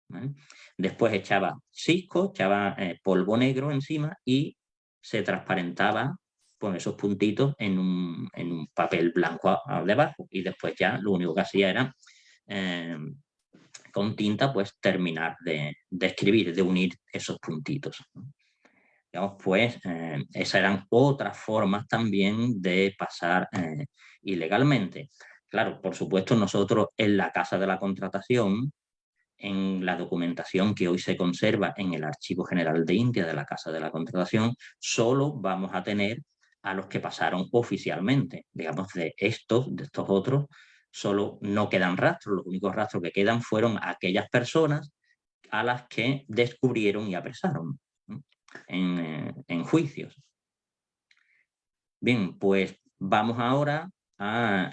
¿vale? Después echaba cisco, echaba polvo negro encima y se transparentaba con esos puntitos en un papel blanco debajo. Y después ya lo único que hacía era con tinta pues terminar de escribir, de unir esos puntitos. Digamos, pues esas eran otras formas también de pasar ilegalmente. Claro, por supuesto, nosotros en la Casa de la Contratación, en la documentación que hoy se conserva en el Archivo General de India de la Casa de la Contratación, solo vamos a tener a los que pasaron oficialmente. Digamos, de estos otros, solo no quedan rastros. Los únicos rastros que quedan fueron aquellas personas a las que descubrieron y apresaron, ¿no? en juicios. Bien, pues vamos ahora a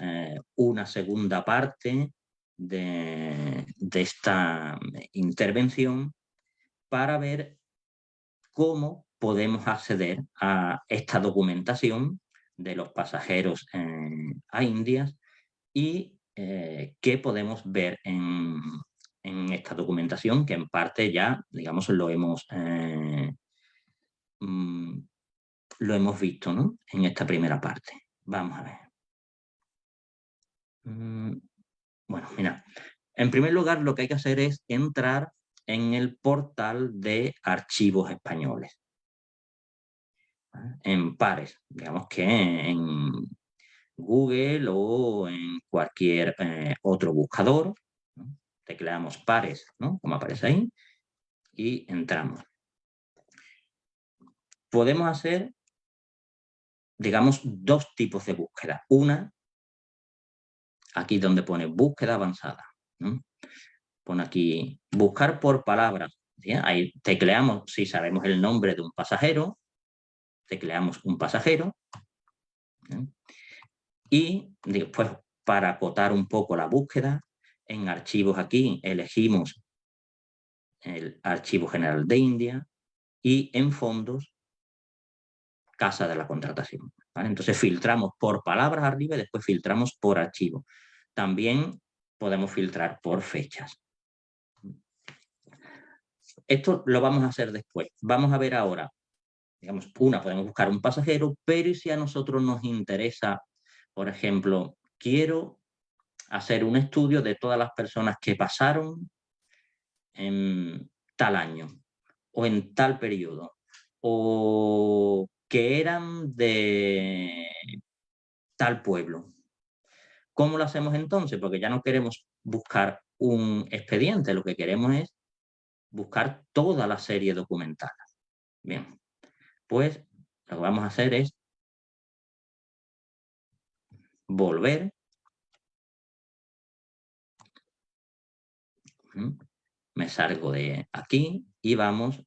una segunda parte de esta intervención para ver cómo podemos acceder a esta documentación de los pasajeros a Indias y qué podemos ver en esta documentación, que en parte ya, digamos, lo hemos visto, ¿no? En esta primera parte. Vamos a ver. Bueno, mira, en primer lugar lo que hay que hacer es entrar en el portal de archivos españoles. En pares, digamos que en Google o en cualquier otro buscador, ¿no? Tecleamos pares, ¿no? Como aparece ahí, y entramos. Podemos hacer, digamos, dos tipos de búsqueda. Una, aquí donde pone búsqueda avanzada, ¿no? Pone aquí buscar por palabras. ¿Sí? Ahí tecleamos, si sabemos el nombre de un pasajero, tecleamos un pasajero. ¿Sí? Y después, para acotar un poco la búsqueda, en archivos aquí elegimos el Archivo General de India y en fondos, Casa de la Contratación. ¿Vale? Entonces filtramos por palabras arriba y después filtramos por archivo. También podemos filtrar por fechas. Esto lo vamos a hacer después. Vamos a ver ahora, digamos, podemos buscar un pasajero, pero si a nosotros nos interesa, por ejemplo, quiero hacer un estudio de todas las personas que pasaron en tal año o en tal periodo. o que eran de tal pueblo. ¿Cómo lo hacemos entonces? Porque ya no queremos buscar un expediente, lo que queremos es buscar toda la serie documental. Bien, pues lo que vamos a hacer es volver. Me salgo de aquí y vamos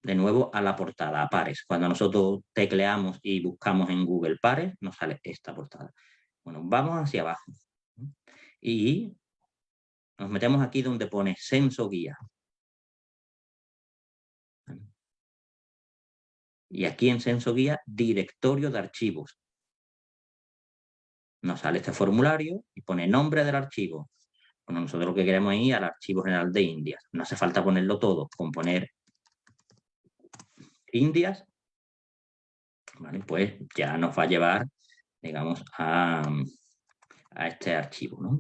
de nuevo a la portada, a pares. Cuando nosotros tecleamos y buscamos en Google pares, nos sale esta portada. Bueno, vamos hacia abajo y nos metemos aquí donde pone censo guía. Y aquí en censo guía, directorio de archivos. Nos sale este formulario y pone nombre del archivo. Bueno, nosotros lo que queremos es ir al Archivo General de Indias. No hace falta ponerlo todo, con poner Indias, ¿vale? Pues ya nos va a llevar, digamos, a este archivo, ¿no?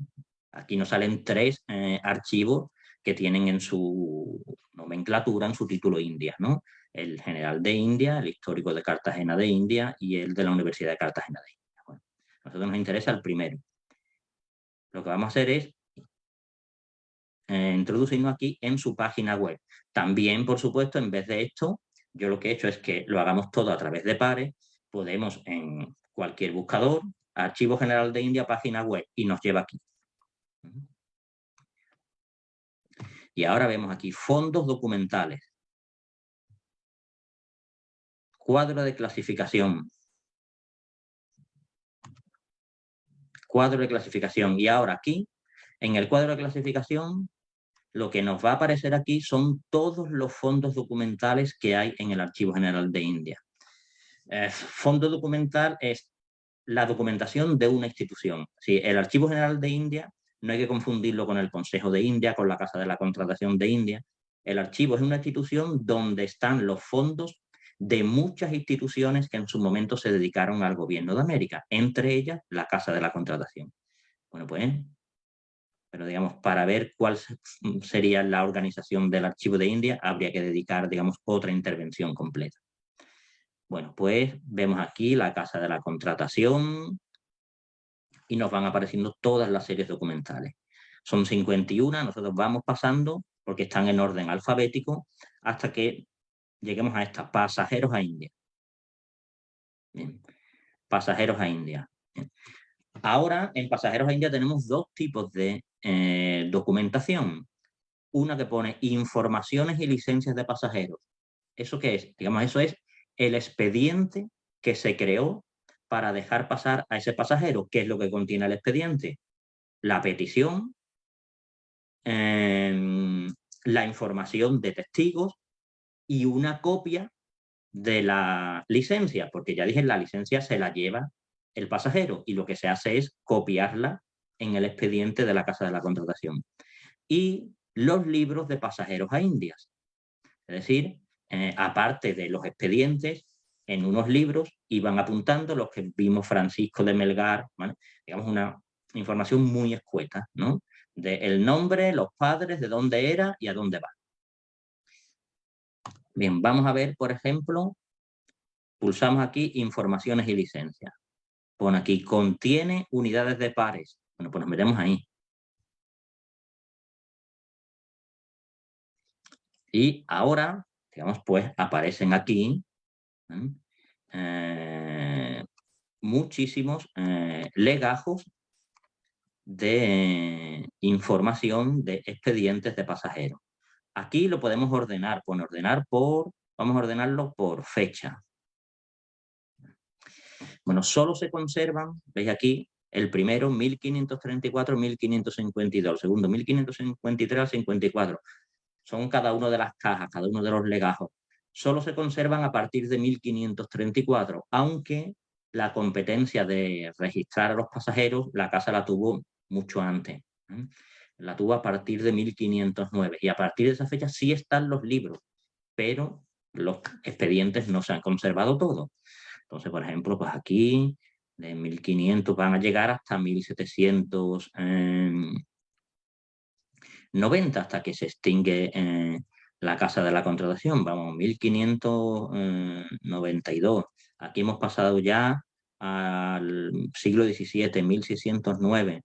Aquí nos salen 3 archivos que tienen en su nomenclatura, en su título Indias, ¿no? El General de India, el Histórico de Cartagena de India y el de la Universidad de Cartagena de India. Bueno, a nosotros nos interesa el primero. Lo que vamos a hacer es introducirnos aquí en su página web. También, por supuesto, en vez de esto, yo lo que he hecho es que lo hagamos todo a través de pares. Podemos en cualquier buscador, Archivo General de India, página web, y nos lleva aquí. Y ahora vemos aquí fondos documentales. Cuadro de clasificación. Cuadro de clasificación. Y ahora aquí, en el cuadro de clasificación, lo que nos va a aparecer aquí son todos los fondos documentales que hay en el Archivo General de India. Fondo documental es la documentación de una institución. Sí, el Archivo General de India no hay que confundirlo con el Consejo de India, con la Casa de la Contratación de India. El archivo es una institución donde están los fondos de muchas instituciones que en su momento se dedicaron al gobierno de América, entre ellas la Casa de la Contratación. Bueno, pues, pero digamos, para ver cuál sería la organización del Archivo de India, habría que dedicar, digamos, otra intervención completa. Bueno, pues vemos aquí la Casa de la Contratación y nos van apareciendo todas las series documentales. Son 51, nosotros vamos pasando porque están en orden alfabético hasta que lleguemos a esta, pasajeros a India. Bien. Pasajeros a India. Bien. Ahora, en pasajeros a India tenemos 2 tipos de documentación. Una que pone informaciones y licencias de pasajeros. ¿Eso qué es? Digamos, eso es el expediente que se creó para dejar pasar a ese pasajero. ¿Qué es lo que contiene el expediente? La petición, la información de testigos y una copia de la licencia, porque ya dije, la licencia se la lleva el pasajero y lo que se hace es copiarla en el expediente de la Casa de la Contratación. Y los libros de pasajeros a Indias. Es decir, aparte de los expedientes, en unos libros iban apuntando los que vimos Francisco de Melgar, ¿vale? Digamos una información muy escueta, ¿no? El nombre, los padres, de dónde era y a dónde va. Bien, vamos a ver, por ejemplo, pulsamos aquí informaciones y licencias. Pone aquí, contiene unidades de pares. Bueno, pues nos metemos ahí. Y ahora, digamos, pues aparecen aquí muchísimos legajos de información de expedientes de pasajeros. Aquí lo podemos ordenar, vamos a ordenarlo por fecha. Bueno, solo se conservan, veis aquí, el primero 1534-1552, el segundo 1553 al 54. Son cada uno de las cajas, cada uno de los legajos. Solo se conservan a partir de 1534, aunque la competencia de registrar a los pasajeros, la casa la tuvo mucho antes. La tuvo a partir de 1509 y a partir de esa fecha sí están los libros, pero los expedientes no se han conservado todos. Entonces, por ejemplo, pues aquí de 1500 van a llegar hasta 1790, hasta que se extingue la Casa de la Contratación, vamos, 1592. Aquí hemos pasado ya al siglo XVII, 1609,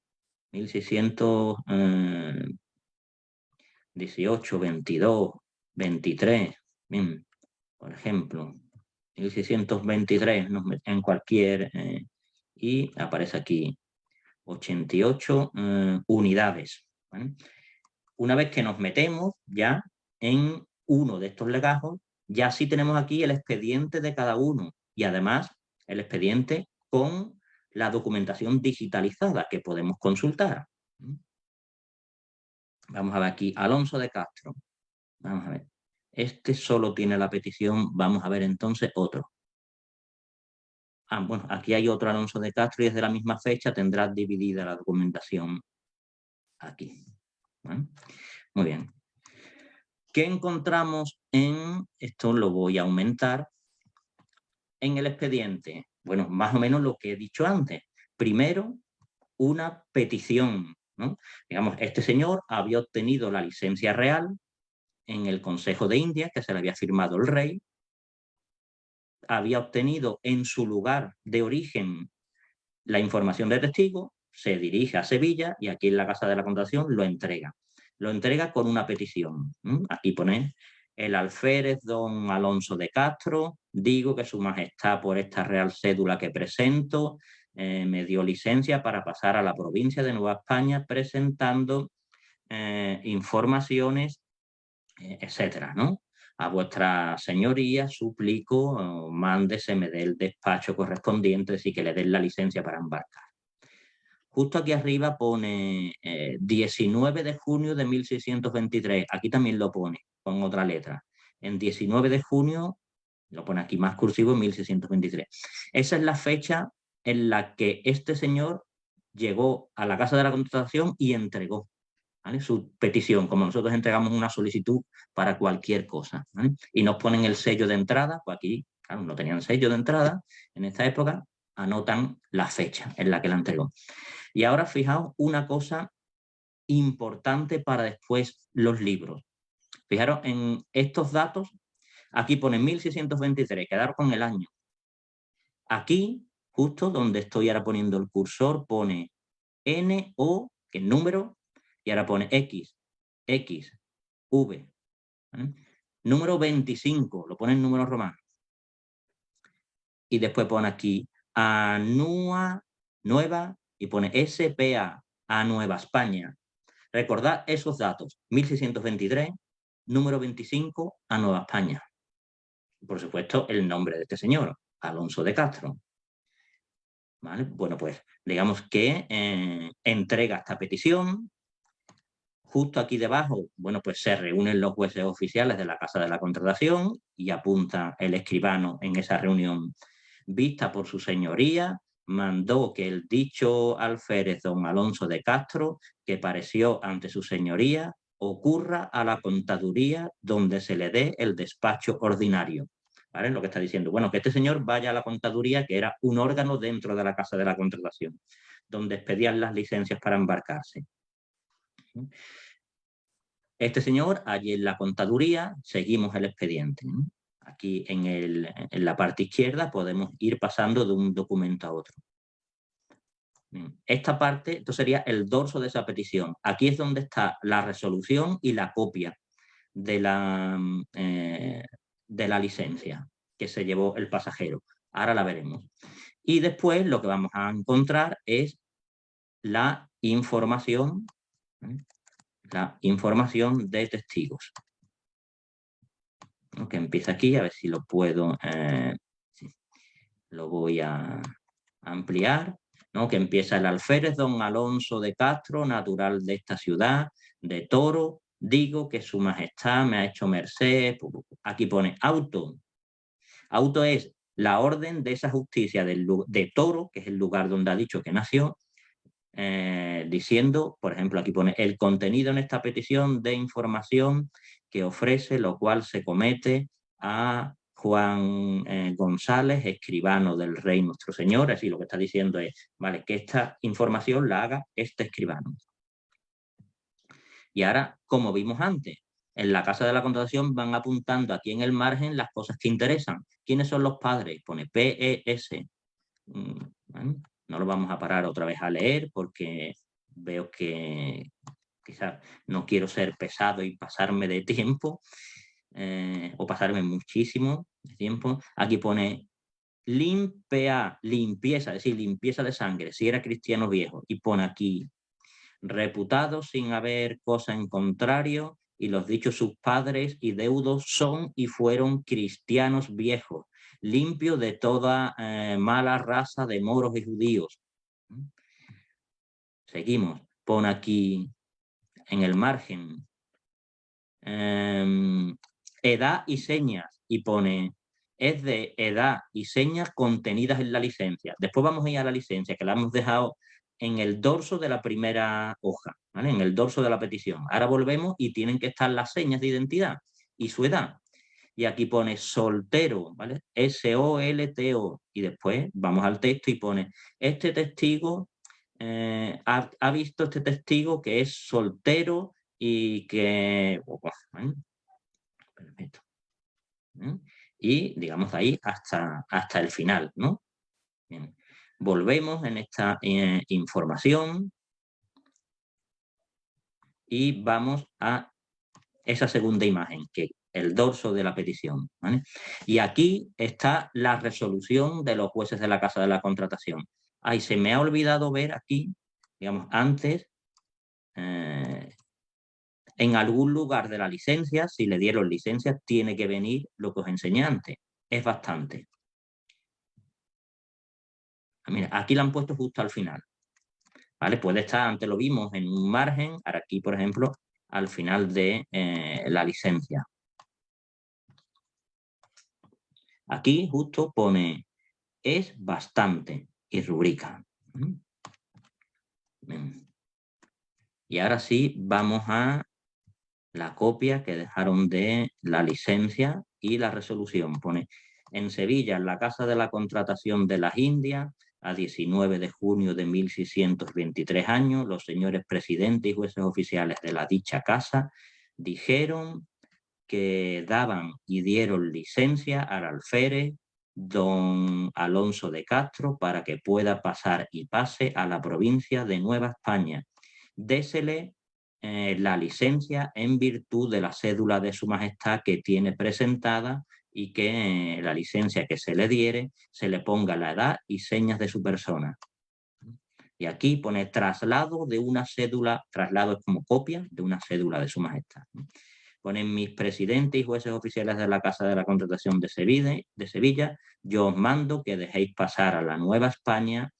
1618, 22, 23, bien, por ejemplo, 1623 en cualquier, y aparece aquí 88 unidades. ¿Vale? Una vez que nos metemos ya en uno de estos legajos, ya sí tenemos aquí el expediente de cada uno y además el expediente con la documentación digitalizada que podemos consultar. Vamos a ver aquí, Alonso de Castro. Vamos a ver. Este solo tiene la petición, vamos a ver entonces otro. Bueno, aquí hay otro Alonso de Castro y es de la misma fecha, tendrá dividida la documentación aquí. ¿Vale? Muy bien. ¿Qué encontramos en, esto lo voy a aumentar, en el expediente? Bueno, más o menos lo que he dicho antes. Primero, una petición, ¿no? Digamos, este señor había obtenido la licencia real en el Consejo de Indias, que se le había firmado el rey, había obtenido en su lugar de origen la información de testigo, se dirige a Sevilla y aquí en la Casa de la Contratación lo entrega. Lo entrega con una petición. Aquí pone: el alférez don Alonso de Castro, digo que su majestad por esta real cédula que presento me dio licencia para pasar a la provincia de Nueva España presentando informaciones, etcétera, ¿no? A vuestra señoría suplico, mándeseme del despacho correspondiente, así que le den la licencia para embarcar. Justo aquí arriba pone 19 de junio de 1623. Aquí también lo pone con otra letra. En 19 de junio, lo pone aquí más cursivo, en 1623. Esa es la fecha en la que este señor llegó a la Casa de la Contratación y entregó, ¿vale?, su petición, como nosotros entregamos una solicitud para cualquier cosa, ¿vale? Y nos ponen el sello de entrada, pues aquí, claro, no tenían sello de entrada en esta época, anotan la fecha en la que la entregó. Y ahora fijaos una cosa importante para después los libros. Fijaros en estos datos, aquí pone 1623, quedaros con el año. Aquí, justo donde estoy ahora poniendo el cursor, pone NO, que es número, y ahora pone X, V. ¿Vale? Número 25, lo pone en números romanos. Y después pone aquí ANUA nueva y pone SPA, a Nueva España. Recordad esos datos: 1623, número 25, a Nueva España. Por supuesto, el nombre de este señor, Alonso de Castro. ¿Vale? Bueno, pues digamos que entrega esta petición. Justo aquí debajo, bueno, pues se reúnen los jueces oficiales de la Casa de la Contratación y apunta el escribano en esa reunión: vista por su señoría, mandó que el dicho alférez don Alonso de Castro, que pareció ante su señoría, ocurra a la contaduría donde se le dé el despacho ordinario. ¿Vale? Lo que está diciendo, bueno, que este señor vaya a la contaduría, que era un órgano dentro de la Casa de la Contratación, donde expedían las licencias para embarcarse. Este señor, allí en la contaduría, seguimos el expediente, ¿no? Aquí en la parte izquierda podemos ir pasando de un documento a otro. Esta parte, esto sería el dorso de esa petición. Aquí es donde está la resolución y la copia de la licencia que se llevó el pasajero. Ahora la veremos. Y después lo que vamos a encontrar es la información, ¿eh?, la información de testigos, ¿no?, que empieza aquí, a ver si lo puedo, sí, lo voy a ampliar, ¿no?, que empieza: el alférez don Alonso de Castro, natural de esta ciudad, de Toro, digo que su majestad me ha hecho merced. Aquí pone auto. Auto es la orden de esa justicia de Toro, que es el lugar donde ha dicho que nació, diciendo, por ejemplo, aquí pone: el contenido en esta petición de información que ofrece, lo cual se comete a Juan González, escribano del rey nuestro señor. Así lo que está diciendo es, vale, que esta información la haga este escribano. Y ahora, como vimos antes, En la casa de la contratación van apuntando aquí en el margen las cosas que interesan. ¿Quiénes son los padres? Pone PES. Bueno, no lo vamos a parar otra vez a leer porque veo que quizás no quiero ser pesado y pasarme de tiempo, o pasarme muchísimo de tiempo. Aquí pone limpieza, es decir, limpieza de sangre, si era cristiano viejo. Y pone aquí, reputado sin haber cosa en contrario, y los dichos sus padres y deudos son y fueron cristianos viejos, limpios de toda mala raza de moros y judíos. Seguimos, pone aquí en el margen edad y señas, y pone es de edad y señas contenidas en la licencia. Después vamos a ir a la licencia, que la hemos dejado en el dorso de la primera hoja, ¿vale? En el dorso de la petición. Ahora volvemos y tienen que estar las señas de identidad y su edad. Y aquí pone soltero, ¿vale? SOLTO. Y después vamos al texto y pone, este testigo, ha visto este testigo que es soltero y que... ¿vale? Perfecto. Y digamos ahí hasta el final, ¿no? Bien. Volvemos en esta información y vamos a esa segunda imagen, que es el dorso de la petición, ¿vale? Y aquí está la resolución de los jueces de la Casa de la Contratación. Ay, se me ha olvidado ver aquí, digamos, antes, en algún lugar de la licencia, si le dieron licencia, tiene que venir lo que os enseñé antes. Es bastante. Mira, aquí la han puesto justo al final. ¿Vale? Puede estar, antes lo vimos, en un margen, ahora aquí, por ejemplo, al final de la licencia. Aquí justo pone es bastante y rubrica. Y ahora sí, vamos a la copia que dejaron de la licencia y la resolución. Pone en Sevilla, en la Casa de la Contratación de las Indias, a 19 de junio de 1623 años, los señores presidentes y jueces oficiales de la dicha casa dijeron que daban y dieron licencia al alférez don Alonso de Castro para que pueda pasar y pase a la provincia de Nueva España. Désele la licencia en virtud de la cédula de su majestad que tiene presentada y que la licencia que se le diere se le ponga la edad y señas de su persona. Y aquí pone traslado de una cédula, traslado es como copia de una cédula de su majestad. Ponen mis presidentes y jueces oficiales de la Casa de la Contratación de Sevilla, yo os mando que dejéis pasar a la Nueva España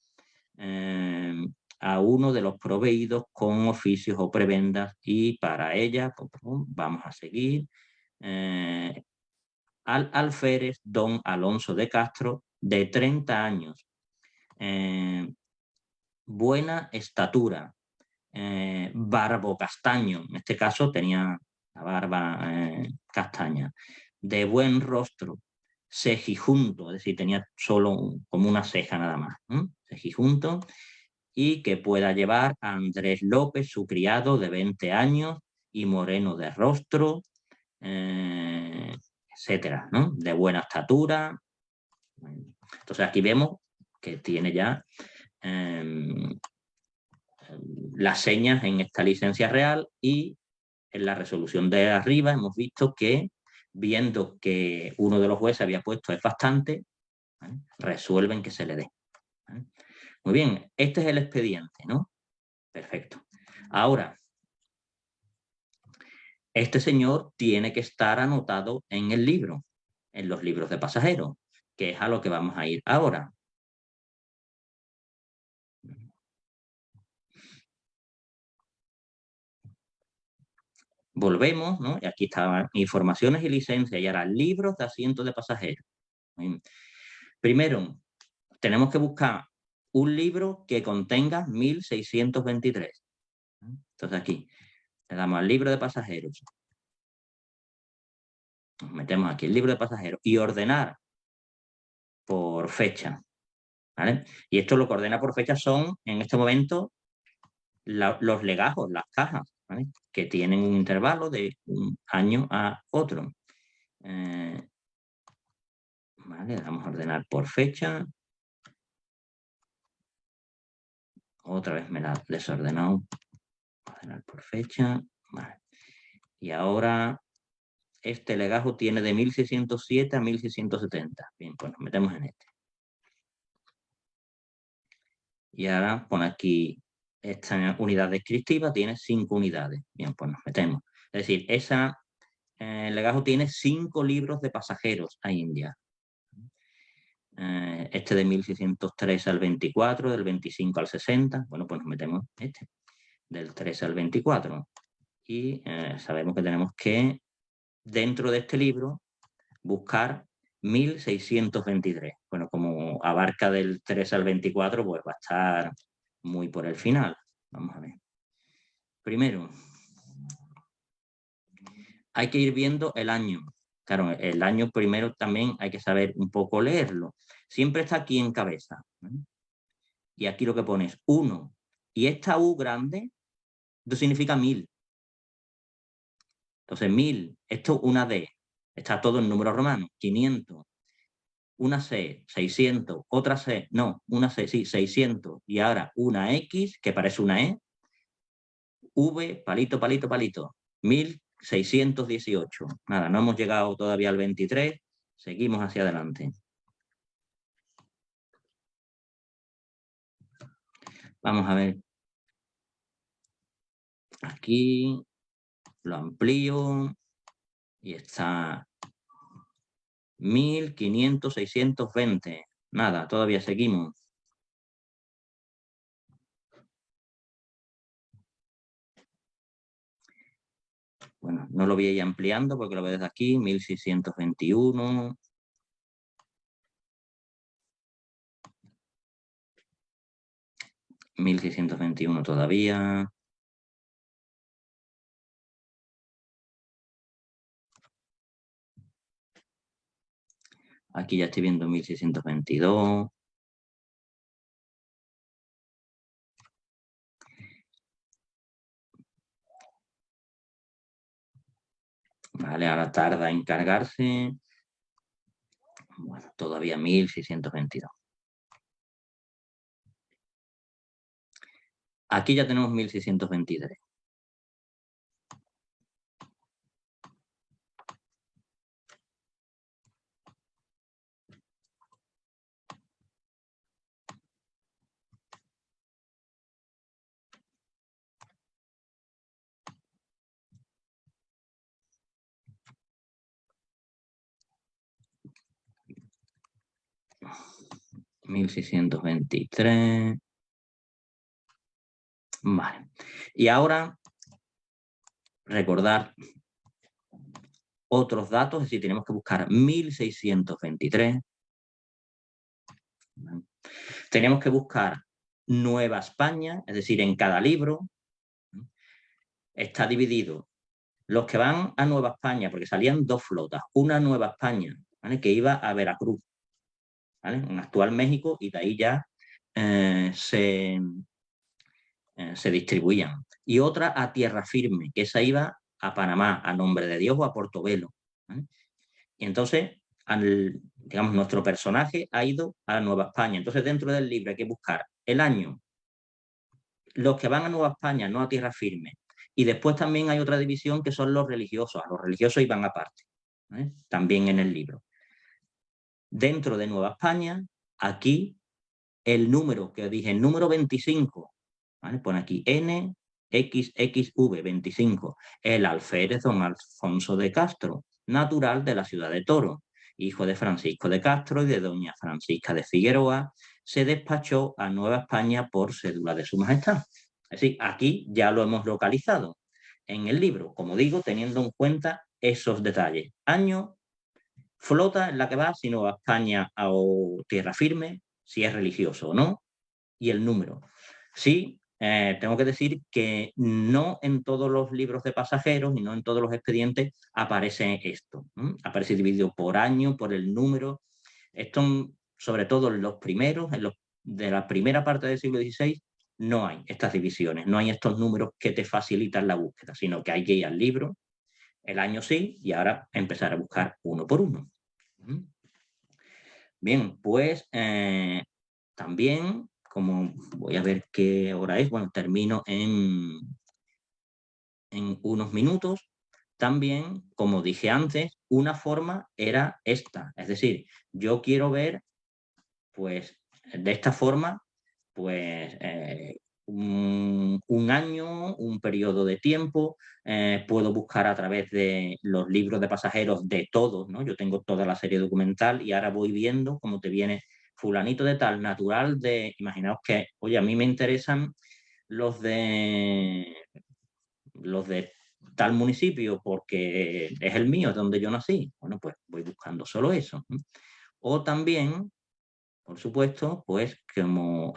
a uno de los proveídos con oficios o prebendas, y para ella vamos a seguir al alférez don Alonso de Castro, de 30 años, buena estatura, barbo castaño, en este caso tenía la barba castaña, de buen rostro, cejijunto, es decir, tenía solo como una ceja nada más, cejijunto, y que pueda llevar a Andrés López, su criado de 20 años y moreno de rostro, etcétera, ¿no? De buena estatura. Entonces aquí vemos que tiene ya las señas en esta licencia real, y en la resolución de arriba hemos visto que, viendo que uno de los jueces había puesto es bastante, ¿vale? Resuelven que se le dé. ¿Vale? Muy bien, este es el expediente, ¿no? Perfecto. Ahora, este señor tiene que estar anotado en el libro, en los libros de pasajeros, que es a lo que vamos a ir ahora. Volvemos, ¿no? Y aquí estaban informaciones y licencias, y ahora libros de asientos de pasajeros. Primero, tenemos que buscar un libro que contenga 1623. Entonces aquí le damos al libro de pasajeros. Nos metemos aquí el libro de pasajeros y ordenar por fecha. ¿Vale? Y esto lo que ordena por fecha son, en este momento, los legajos, las cajas. ¿vale? Que tienen un intervalo de un año a otro. Vale, le damos a ordenar por fecha. Otra vez me la ha desordenado. Ordenar por fecha. Vale. Y ahora este legajo tiene de 1607 a 1670. Bien, pues nos metemos en este. Y ahora pone aquí, esta unidad descriptiva tiene 5 unidades. Bien, pues nos metemos. Es decir, el legajo tiene 5 libros de pasajeros a India. Este de 1603 al 24, del 25 al 60. Bueno, pues nos metemos este, del 3 al 24. Y sabemos que tenemos que, dentro de este libro, buscar 1623. Bueno, como abarca del 3 al 24, pues va a estar muy por el final. Vamos a ver. Primero, hay que ir viendo el año. Claro, el año primero también hay que saber un poco leerlo. Siempre está aquí en cabeza, ¿no? Y aquí lo que pones 1. Y esta U grande, esto significa 1000. Entonces, 1000, esto una D. Está todo en números romanos. 500. Una C, 600, otra C, no, una C, sí, 600, y ahora una X, que parece una E, V, palito, palito, palito, 1618. Nada, no hemos llegado todavía al 23, seguimos hacia adelante. Vamos a ver. Aquí lo amplío y está 1500, 620. Nada, todavía seguimos. Bueno, no lo voy a ir ampliando porque lo veo desde aquí, 1621. 1621 todavía. Aquí ya estoy viendo 1622. Vale, ahora tarda en cargarse. Bueno, todavía 1622. Aquí ya tenemos 1623. Vale. Y ahora recordar otros datos, es decir, tenemos que buscar 1623. Tenemos que buscar Nueva España, es decir, en cada libro está dividido. Los que van a Nueva España, porque salían 2 flotas, una Nueva España, ¿vale?, que iba a Veracruz, ¿vale?, en actual México, y de ahí ya se distribuían. Y otra a Tierra Firme, que esa iba a Panamá, a Nombre de Dios o a Portobelo, ¿vale? Y entonces, digamos, nuestro personaje ha ido a Nueva España. Entonces, dentro del libro hay que buscar el año, los que van a Nueva España, no a Tierra Firme. Y después también hay otra división que son los religiosos. A los religiosos iban aparte, ¿vale?, también en el libro. Dentro de Nueva España, aquí el número que dije, el número 25, ¿vale?, pone aquí NXXV 25, el alférez don Alfonso de Castro, natural de la ciudad de Toro, hijo de Francisco de Castro y de doña Francisca de Figueroa, se despachó a Nueva España por cédula de su majestad. Es decir, aquí ya lo hemos localizado en el libro, como digo, teniendo en cuenta esos detalles. Año, flota en la que va, si Nueva España o Tierra Firme, si es religioso o no, y el número. Sí, tengo que decir que no en todos los libros de pasajeros y no en todos los expedientes aparece esto. Aparece dividido por año, por el número. Esto, sobre todo en los primeros, de la primera parte del siglo XVI, no hay estas divisiones, no hay estos números que te facilitan la búsqueda, sino que hay que ir al libro, el año sí, y ahora empezar a buscar uno por uno. Bien, pues también, como voy a ver qué hora es, bueno, termino en unos minutos. También, como dije antes, una forma era esta, es decir, yo quiero ver, pues, de esta forma, pues, un año, un periodo de tiempo, puedo buscar a través de los libros de pasajeros de todos, ¿no? Yo tengo toda la serie documental y ahora voy viendo cómo te viene fulanito de tal, natural de, imaginaos que, oye, a mí me interesan los de tal municipio porque es el mío, es donde yo nací. Bueno, pues voy buscando solo eso. O también, por supuesto, pues como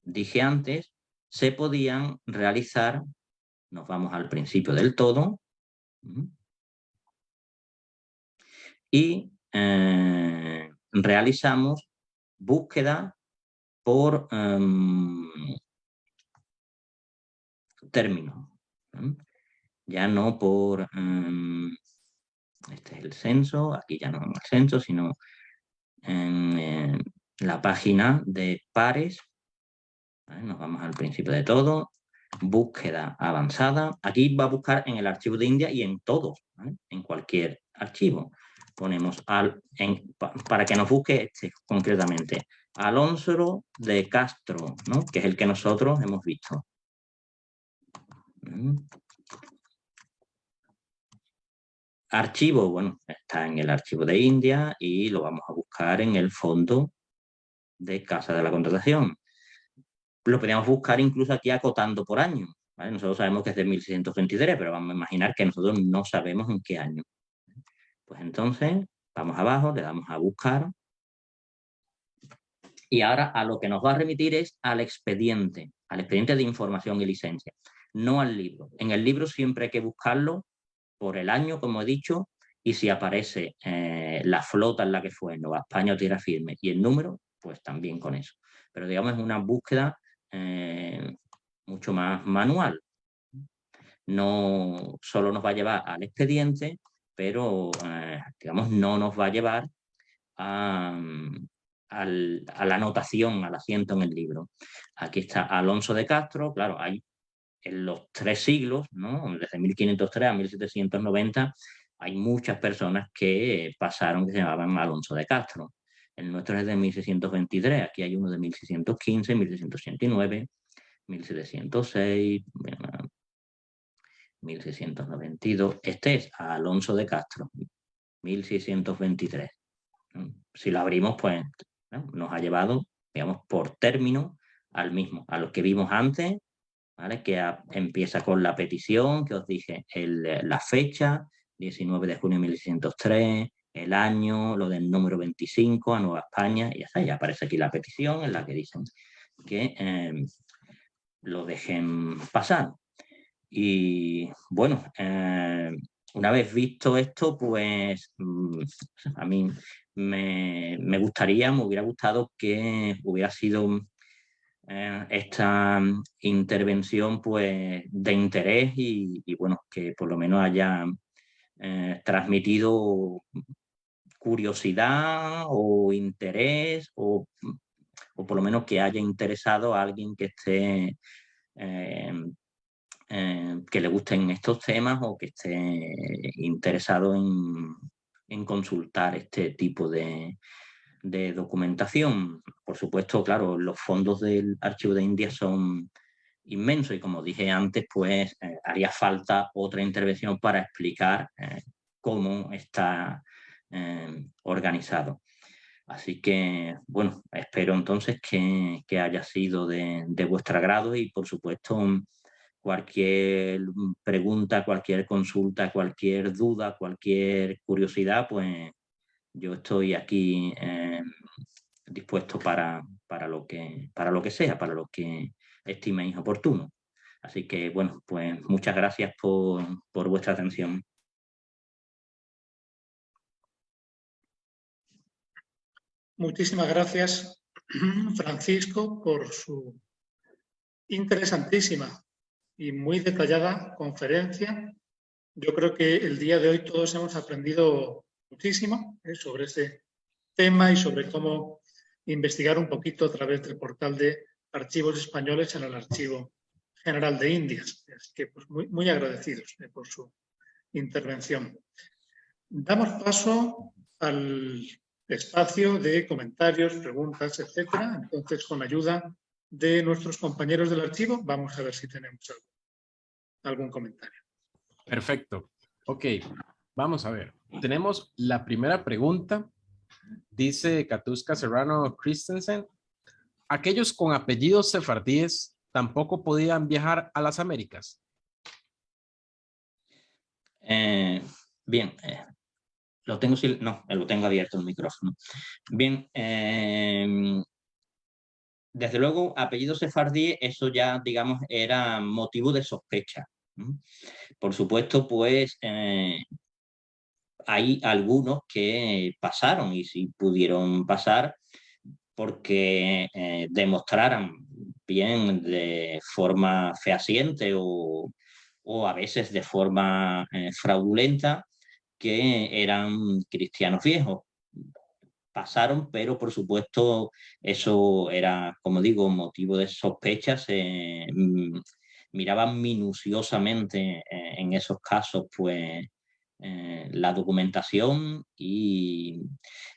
dije antes, se podían realizar, nos vamos al principio del todo, y realizamos búsqueda por término. Ya no por, este es el censo, aquí ya no es el censo, sino en la página de pares. ¿Vale? Nos vamos al principio de todo, búsqueda avanzada. Aquí va a buscar en el archivo de India y en todos, ¿vale? En cualquier archivo. Ponemos para que nos busque este concretamente, Alonso de Castro, ¿no? Que es el que nosotros hemos visto. Archivo, bueno, está en el archivo de India y lo vamos a buscar en el fondo de Casa de la Contratación. Lo podríamos buscar incluso aquí acotando por año, ¿vale? Nosotros sabemos que es de 1623, pero vamos a imaginar que nosotros no sabemos en qué año. Pues entonces, vamos abajo, le damos a buscar. Y ahora a lo que nos va a remitir es al expediente de información y licencia, no al libro. En el libro siempre hay que buscarlo por el año, como he dicho, y si aparece la flota en la que fue, Nueva España o Tierra Firme, y el número, pues también con eso. Pero digamos es una búsqueda mucho más manual. No solo nos va a llevar al expediente, pero digamos no nos va a llevar a la anotación, al asiento en el libro. Aquí está Alonso de Castro, claro, hay en los 3 siglos, ¿no? Desde 1503 a 1790, hay muchas personas que pasaron que se llamaban Alonso de Castro. El nuestro es de 1623, aquí hay uno de 1615, 1689, 1706, 1692. Este es Alonso de Castro, 1623. Si lo abrimos, pues ¿no? Nos ha llevado, digamos, por término al mismo, a los que vimos antes, ¿vale? Que empieza con la petición, que os dije, la fecha, 19 de junio de 1603, el año, lo del número 25 a Nueva España, y ya está, ya aparece aquí la petición en la que dicen que lo dejen pasar. Y bueno, una vez visto esto, pues a mí me hubiera gustado que hubiera sido esta intervención pues de interés y bueno, que por lo menos haya transmitido curiosidad o interés o por lo menos que haya interesado a alguien que esté que le gusten estos temas o que esté interesado en consultar este tipo de documentación. Por supuesto, claro, los fondos del Archivo de India son inmensos y como dije antes, pues haría falta otra intervención para explicar cómo está organizado. Así que, bueno, espero entonces que haya sido de vuestro agrado y, por supuesto, cualquier pregunta, cualquier consulta, cualquier duda, cualquier curiosidad, pues yo estoy aquí dispuesto para lo que sea, para lo que estiméis oportuno. Así que, bueno, pues muchas gracias por vuestra atención. Muchísimas gracias Francisco por su interesantísima y muy detallada conferencia. Yo creo que el día de hoy todos hemos aprendido muchísimo sobre este tema y sobre cómo investigar un poquito a través del portal de archivos españoles en el Archivo General de Indias. Así que pues, muy agradecidos por su intervención. Damos paso al espacio de comentarios, preguntas, etcétera. Entonces, con ayuda de nuestros compañeros del archivo, vamos a ver si tenemos algún comentario. Perfecto. Ok, vamos a ver. Tenemos la primera pregunta. Dice Katuska Serrano Christensen. ¿Aquellos con apellidos sefardíes tampoco podían viajar a las Américas? Bien, lo tengo abierto el micrófono. Bien, desde luego, apellido sefardí, eso ya, digamos, era motivo de sospecha. Por supuesto, pues hay algunos que pasaron y sí pudieron pasar porque demostraran bien de forma fehaciente o a veces de forma fraudulenta que eran cristianos viejos. Pasaron, pero por supuesto eso era, como digo, motivo de sospecha. Se miraban minuciosamente en esos casos pues la documentación y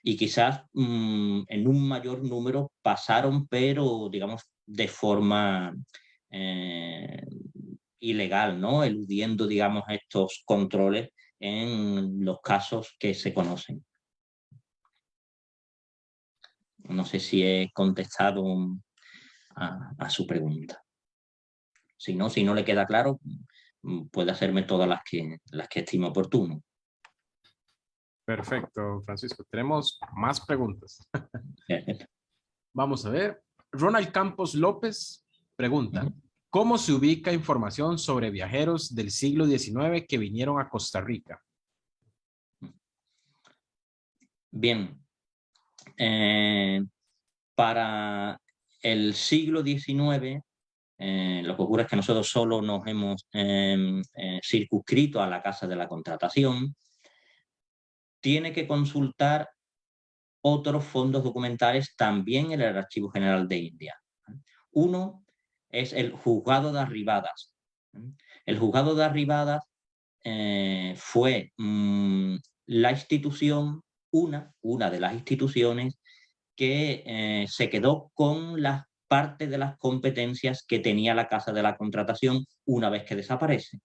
quizás en un mayor número pasaron, pero digamos de forma ilegal, ¿no? Eludiendo, digamos, estos controles en los casos que se conocen. No sé si he contestado a su pregunta. Si no le queda claro, puede hacerme todas las que estime oportuno. Perfecto, Francisco. Tenemos más preguntas. Vamos a ver. Ronald Campos López pregunta, ¿cómo se ubica información sobre viajeros del siglo XIX que vinieron a Costa Rica? Bien. Para el siglo XIX, lo que ocurre es que nosotros solo nos hemos circunscrito a la Casa de la Contratación. Tiene que consultar otros fondos documentales también en el Archivo General de India. Uno es el Juzgado de Arribadas. El Juzgado de Arribadas fue la institución, una de las instituciones que se quedó con las partes de las competencias que tenía la Casa de la Contratación una vez que desaparece.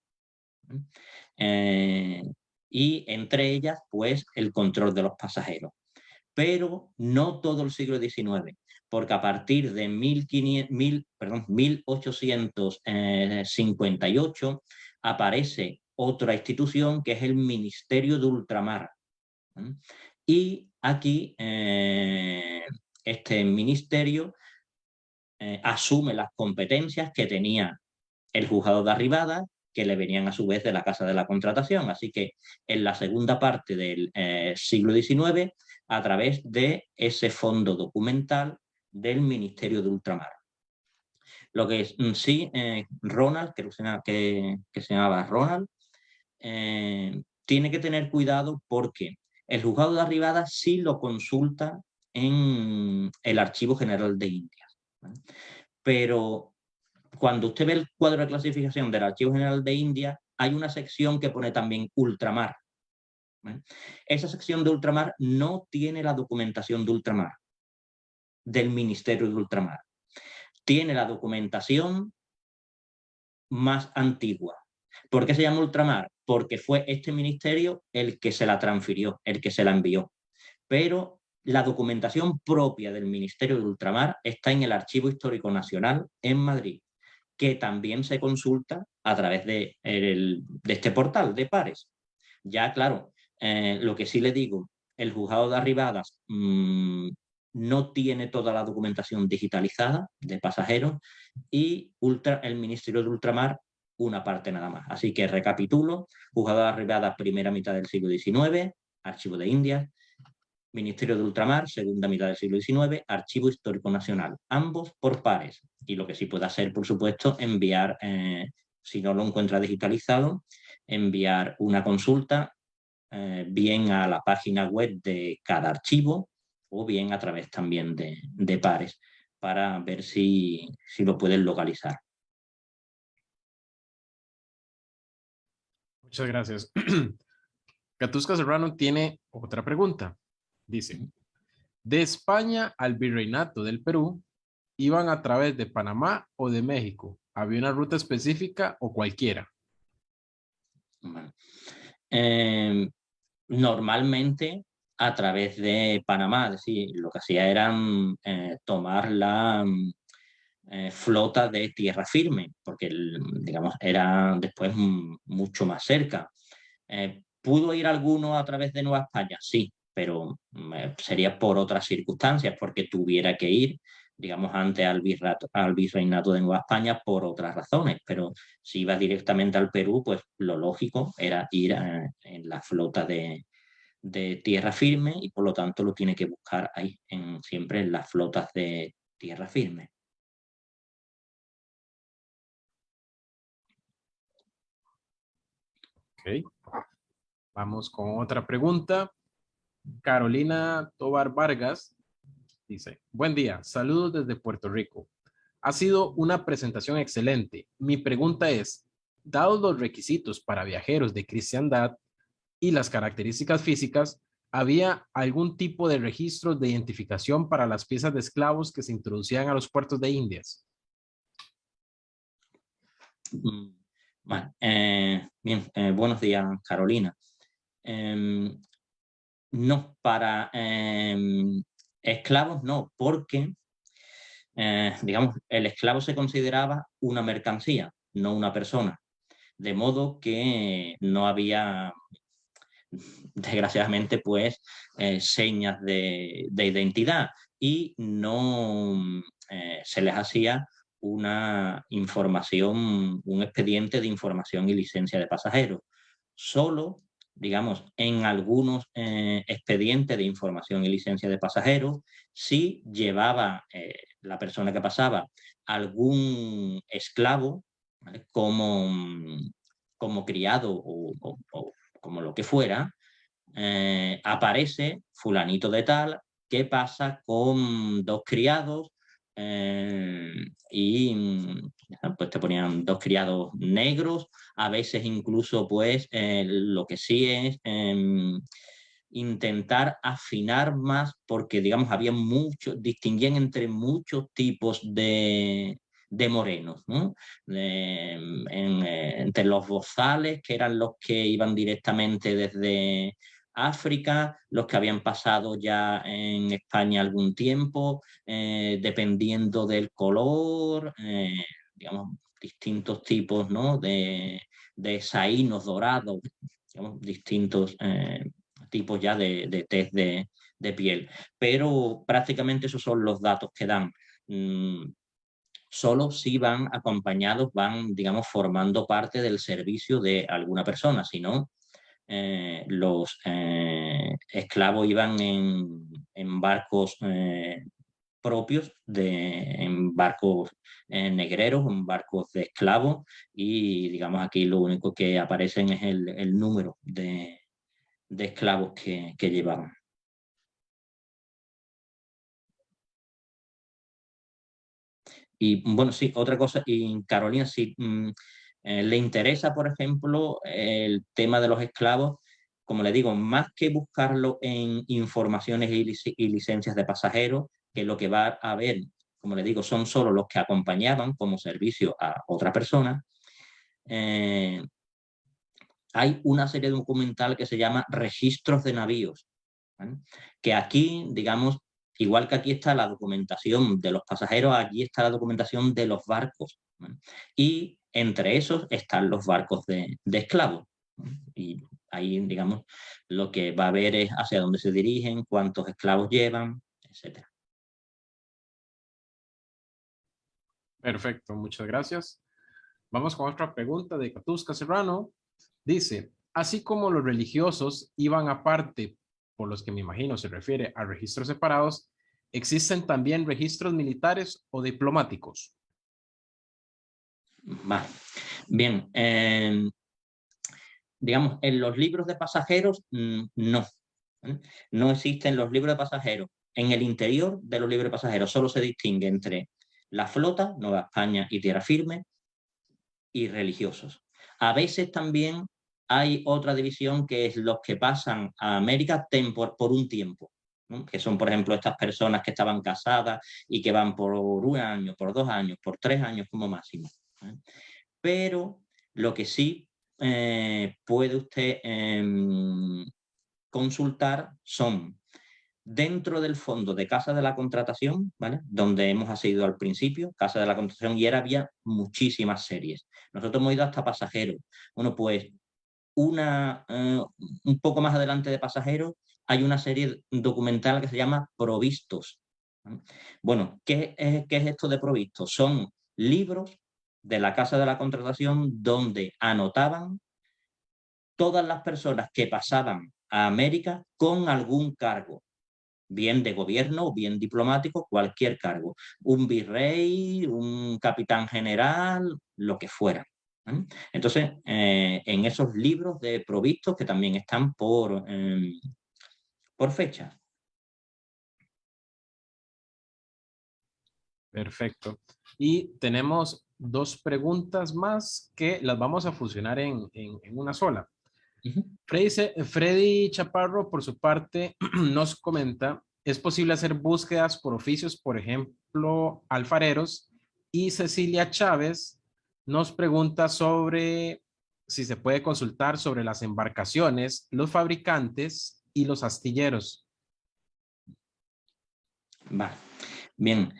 Y entre ellas, pues, el control de los pasajeros. Pero no todo el siglo XIX, porque a partir de 1858 aparece otra institución que es el Ministerio de Ultramar. Y aquí este ministerio asume las competencias que tenía el juzgado de Arribadas, que le venían a su vez de la Casa de la Contratación. Así que en la segunda parte del siglo XIX, a través de ese fondo documental del Ministerio de Ultramar. Lo que es, sí, Ronald, que se llamaba Ronald, tiene que tener cuidado porque el juzgado de Arribadas sí lo consulta en el Archivo General de Indias. Pero cuando usted ve el cuadro de clasificación del Archivo General de Indias, hay una sección que pone también ultramar. Esa sección de ultramar no tiene la documentación de ultramar, del Ministerio de Ultramar. Tiene la documentación más antigua. ¿Por qué se llama ultramar? Porque fue este ministerio el que se la transfirió, el que se la envió. Pero la documentación propia del Ministerio de Ultramar está en el Archivo Histórico Nacional en Madrid, que también se consulta a través de este portal de Pares. Ya, claro, lo que sí le digo, el juzgado de Arribadas no tiene toda la documentación digitalizada de pasajeros y el Ministerio de Ultramar una parte nada más. Así que recapitulo, juzgado de Arribadas primera mitad del siglo XIX, Archivo de Indias, Ministerio de Ultramar, segunda mitad del siglo XIX, Archivo Histórico Nacional, ambos por pares. Y lo que sí puede hacer, por supuesto, enviar, si no lo encuentra digitalizado, enviar una consulta bien a la página web de cada archivo o bien a través también de pares para ver si lo pueden localizar. Muchas gracias. Catusca Serrano tiene otra pregunta. Dice, de España al Virreinato del Perú, ¿iban a través de Panamá o de México? ¿Había una ruta específica o cualquiera? Bueno, normalmente a través de Panamá, es decir, lo que hacía era tomar la flota de tierra firme, porque digamos, era después mucho más cerca. ¿Pudo ir alguno a través de Nueva España? Sí, pero sería por otras circunstancias, porque tuviera que ir, digamos, antes al virreinato de Nueva España por otras razones, pero si iba directamente al Perú, pues lo lógico era ir en la flota de tierra firme y por lo tanto lo tiene que buscar ahí, siempre en las flotas de tierra firme. Ok. Vamos con otra pregunta. Carolina Tobar Vargas dice, buen día, saludos desde Puerto Rico. Ha sido una presentación excelente. Mi pregunta es, dados los requisitos para viajeros de cristiandad y las características físicas, ¿había algún tipo de registro de identificación para las piezas de esclavos que se introducían a los puertos de Indias? Bueno, bien, buenos días, Carolina. No, para esclavos no, porque, digamos, el esclavo se consideraba una mercancía, no una persona. De modo que no había, desgraciadamente, pues, señas de identidad y no se les hacía una información, un expediente de información y licencia de pasajeros. Solo, digamos, en algunos expedientes de información y licencia de pasajeros, si llevaba la persona que pasaba algún esclavo, ¿vale? Como criado o como lo que fuera, aparece fulanito de tal, ¿qué pasa con dos criados? Y pues te ponían dos criados negros, a veces incluso pues lo que sí es intentar afinar más porque digamos había muchos, distinguían entre muchos tipos de morenos, ¿no? Entre los bozales, que eran los que iban directamente desde África, los que habían pasado ya en España algún tiempo, dependiendo del color, digamos, distintos tipos, ¿no? de saínos dorados, digamos, distintos tipos ya de tez de piel. Pero prácticamente esos son los datos que dan. Solo si van acompañados, van, digamos, formando parte del servicio de alguna persona, si no, los esclavos iban en barcos propios, en barcos negreros, en barcos de esclavos, y digamos aquí lo único que aparecen es el número de esclavos que llevaban. Y bueno, sí, otra cosa, y Carolina, si le interesa, por ejemplo, el tema de los esclavos, como le digo, más que buscarlo en informaciones y licencias de pasajeros, que lo que va a ver, como le digo, son solo los que acompañaban como servicio a otra persona, hay una serie documental que se llama Registros de Navíos, ¿vale? Que aquí, digamos, igual que aquí está la documentación de los pasajeros, allí está la documentación de los barcos, ¿vale? Y entre esos están los barcos de esclavos, ¿vale? Y ahí, digamos, lo que va a ver es hacia dónde se dirigen, cuántos esclavos llevan, etc. Perfecto, muchas gracias. Vamos con otra pregunta de Catusca Serrano. Dice, así como los religiosos iban aparte por los que me imagino se refiere a registros separados, ¿existen también registros militares o diplomáticos? Vale. Bien, digamos, en los libros de pasajeros, no. No existen los libros de pasajeros. En el interior de los libros de pasajeros solo se distingue entre la flota, Nueva España y Tierra Firme, y religiosos. A veces también hay otra división que es los que pasan a América por un tiempo, ¿no? Que son, por ejemplo, estas personas que estaban casadas y que van por 1 año, por 2 años, por 3 años como máximo. Pero lo que sí puede usted consultar son dentro del fondo de Casa de la Contratación, ¿vale? Donde hemos asistido al principio, Casa de la Contratación, y ahora había muchísimas series. Nosotros hemos ido hasta Pasajeros. Bueno, pues un poco más adelante de Pasajeros hay una serie documental que se llama Provistos. Bueno, ¿qué es esto de Provistos? Son libros de la Casa de la Contratación donde anotaban todas las personas que pasaban a América con algún cargo, bien de gobierno o bien diplomático, cualquier cargo. Un virrey, un capitán general, lo que fuera. Entonces, en esos libros de Provistos, que también están por fecha. Perfecto. Y tenemos 2 preguntas más que las vamos a fusionar en una sola. Freddy Chaparro, por su parte, nos comenta, ¿es posible hacer búsquedas por oficios, por ejemplo, alfareros? Y Cecilia Chávez nos pregunta sobre si se puede consultar sobre las embarcaciones, los fabricantes y los astilleros. Vale. Bien.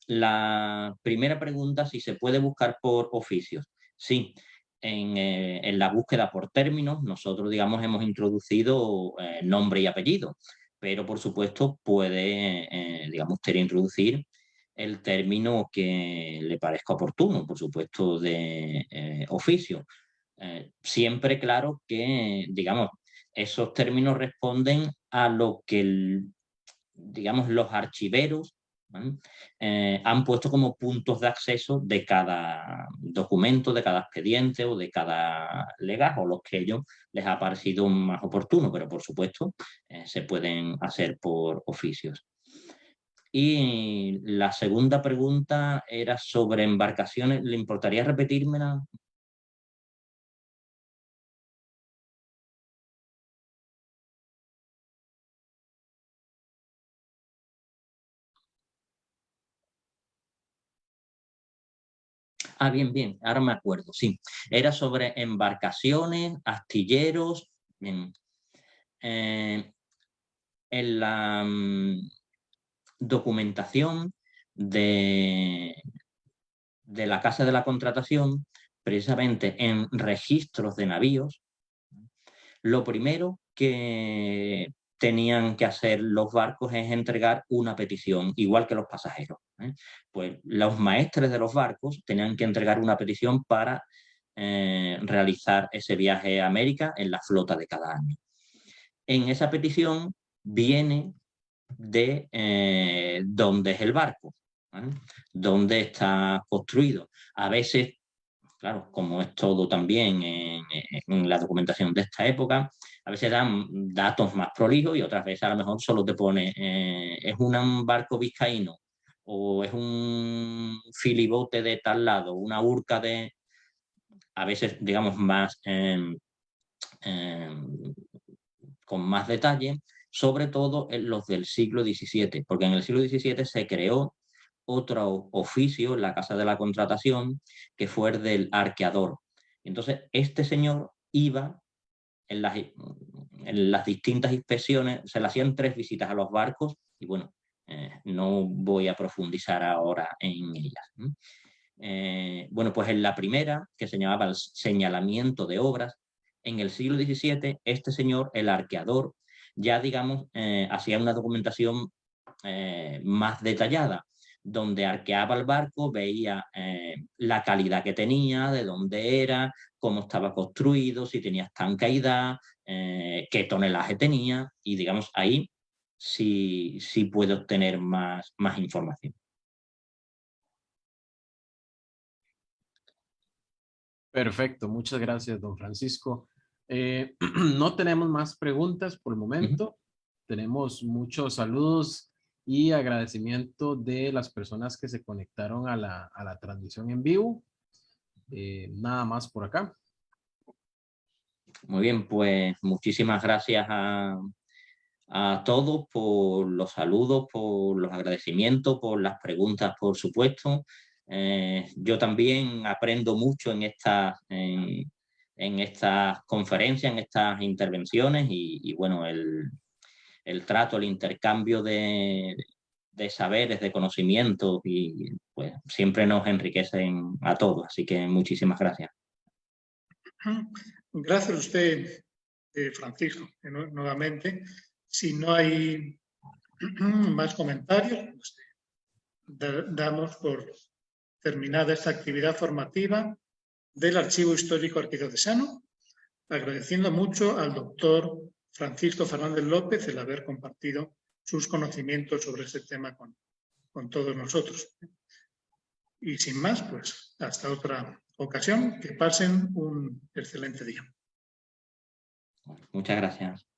La primera pregunta, si se puede buscar por oficios. Sí, en la búsqueda por términos, nosotros, digamos, hemos introducido nombre y apellido, pero por supuesto puede, digamos, usted introducir el término que le parezca oportuno, por supuesto, de oficio. Siempre claro que, digamos, esos términos responden a lo que, digamos, los archiveros, ¿vale? Han puesto como puntos de acceso de cada documento, de cada expediente o de cada legajo, los que ellos les ha parecido más oportuno, pero por supuesto se pueden hacer por oficios. Y la segunda pregunta era sobre embarcaciones. ¿Le importaría repetírmela? Ah, bien, bien, ahora me acuerdo, sí. Era sobre embarcaciones, astilleros. Bien. En la documentación de la Casa de la Contratación, precisamente en registros de navíos, lo primero que tenían que hacer los barcos es entregar una petición, igual que los pasajeros. Pues los maestres de los barcos tenían que entregar una petición para realizar ese viaje a América en la flota de cada año. En esa petición viene de dónde es el barco, ¿vale? Dónde está construido. A veces, claro, como es todo también en la documentación de esta época, a veces dan datos más prolijos y otras veces a lo mejor solo te pone es un barco vizcaíno o es un filibote de tal lado, una urca de, a veces, digamos, más con más detalle, sobre todo en los del siglo XVII, porque en el siglo XVII se creó otro oficio en la Casa de la Contratación, que fue el del arqueador. Entonces, este señor iba en las distintas inspecciones, se le hacían 3 visitas a los barcos y bueno, no voy a profundizar ahora en ellas. Bueno, pues en la primera, que se llamaba el señalamiento de obras, en el siglo XVII, este señor, el arqueador, ya digamos, hacía una documentación más detallada, donde arqueaba el barco, veía la calidad que tenía, de dónde era, cómo estaba construido, si tenía estancaidad, qué tonelaje tenía, y digamos, ahí sí puede obtener más información. Perfecto, muchas gracias, don Francisco. No tenemos más preguntas por el momento. Tenemos muchos saludos y agradecimiento de las personas que se conectaron a la transmisión en vivo. Nada más por acá. Muy bien, pues muchísimas gracias a todos por los saludos, por los agradecimientos, por las preguntas, por supuesto. Yo también aprendo mucho en estas conferencias, en estas intervenciones y bueno, el trato, el intercambio de saberes, de conocimientos y pues siempre nos enriquecen a todos. Así que muchísimas gracias. Gracias a usted, Francisco, nuevamente. Si no hay más comentarios, pues damos por terminada esta actividad formativa del Archivo Histórico Arquidiocesano, agradeciendo mucho al doctor Francisco Fernández López el haber compartido sus conocimientos sobre este tema con todos nosotros. Y sin más, pues hasta otra ocasión, que pasen un excelente día. Muchas gracias.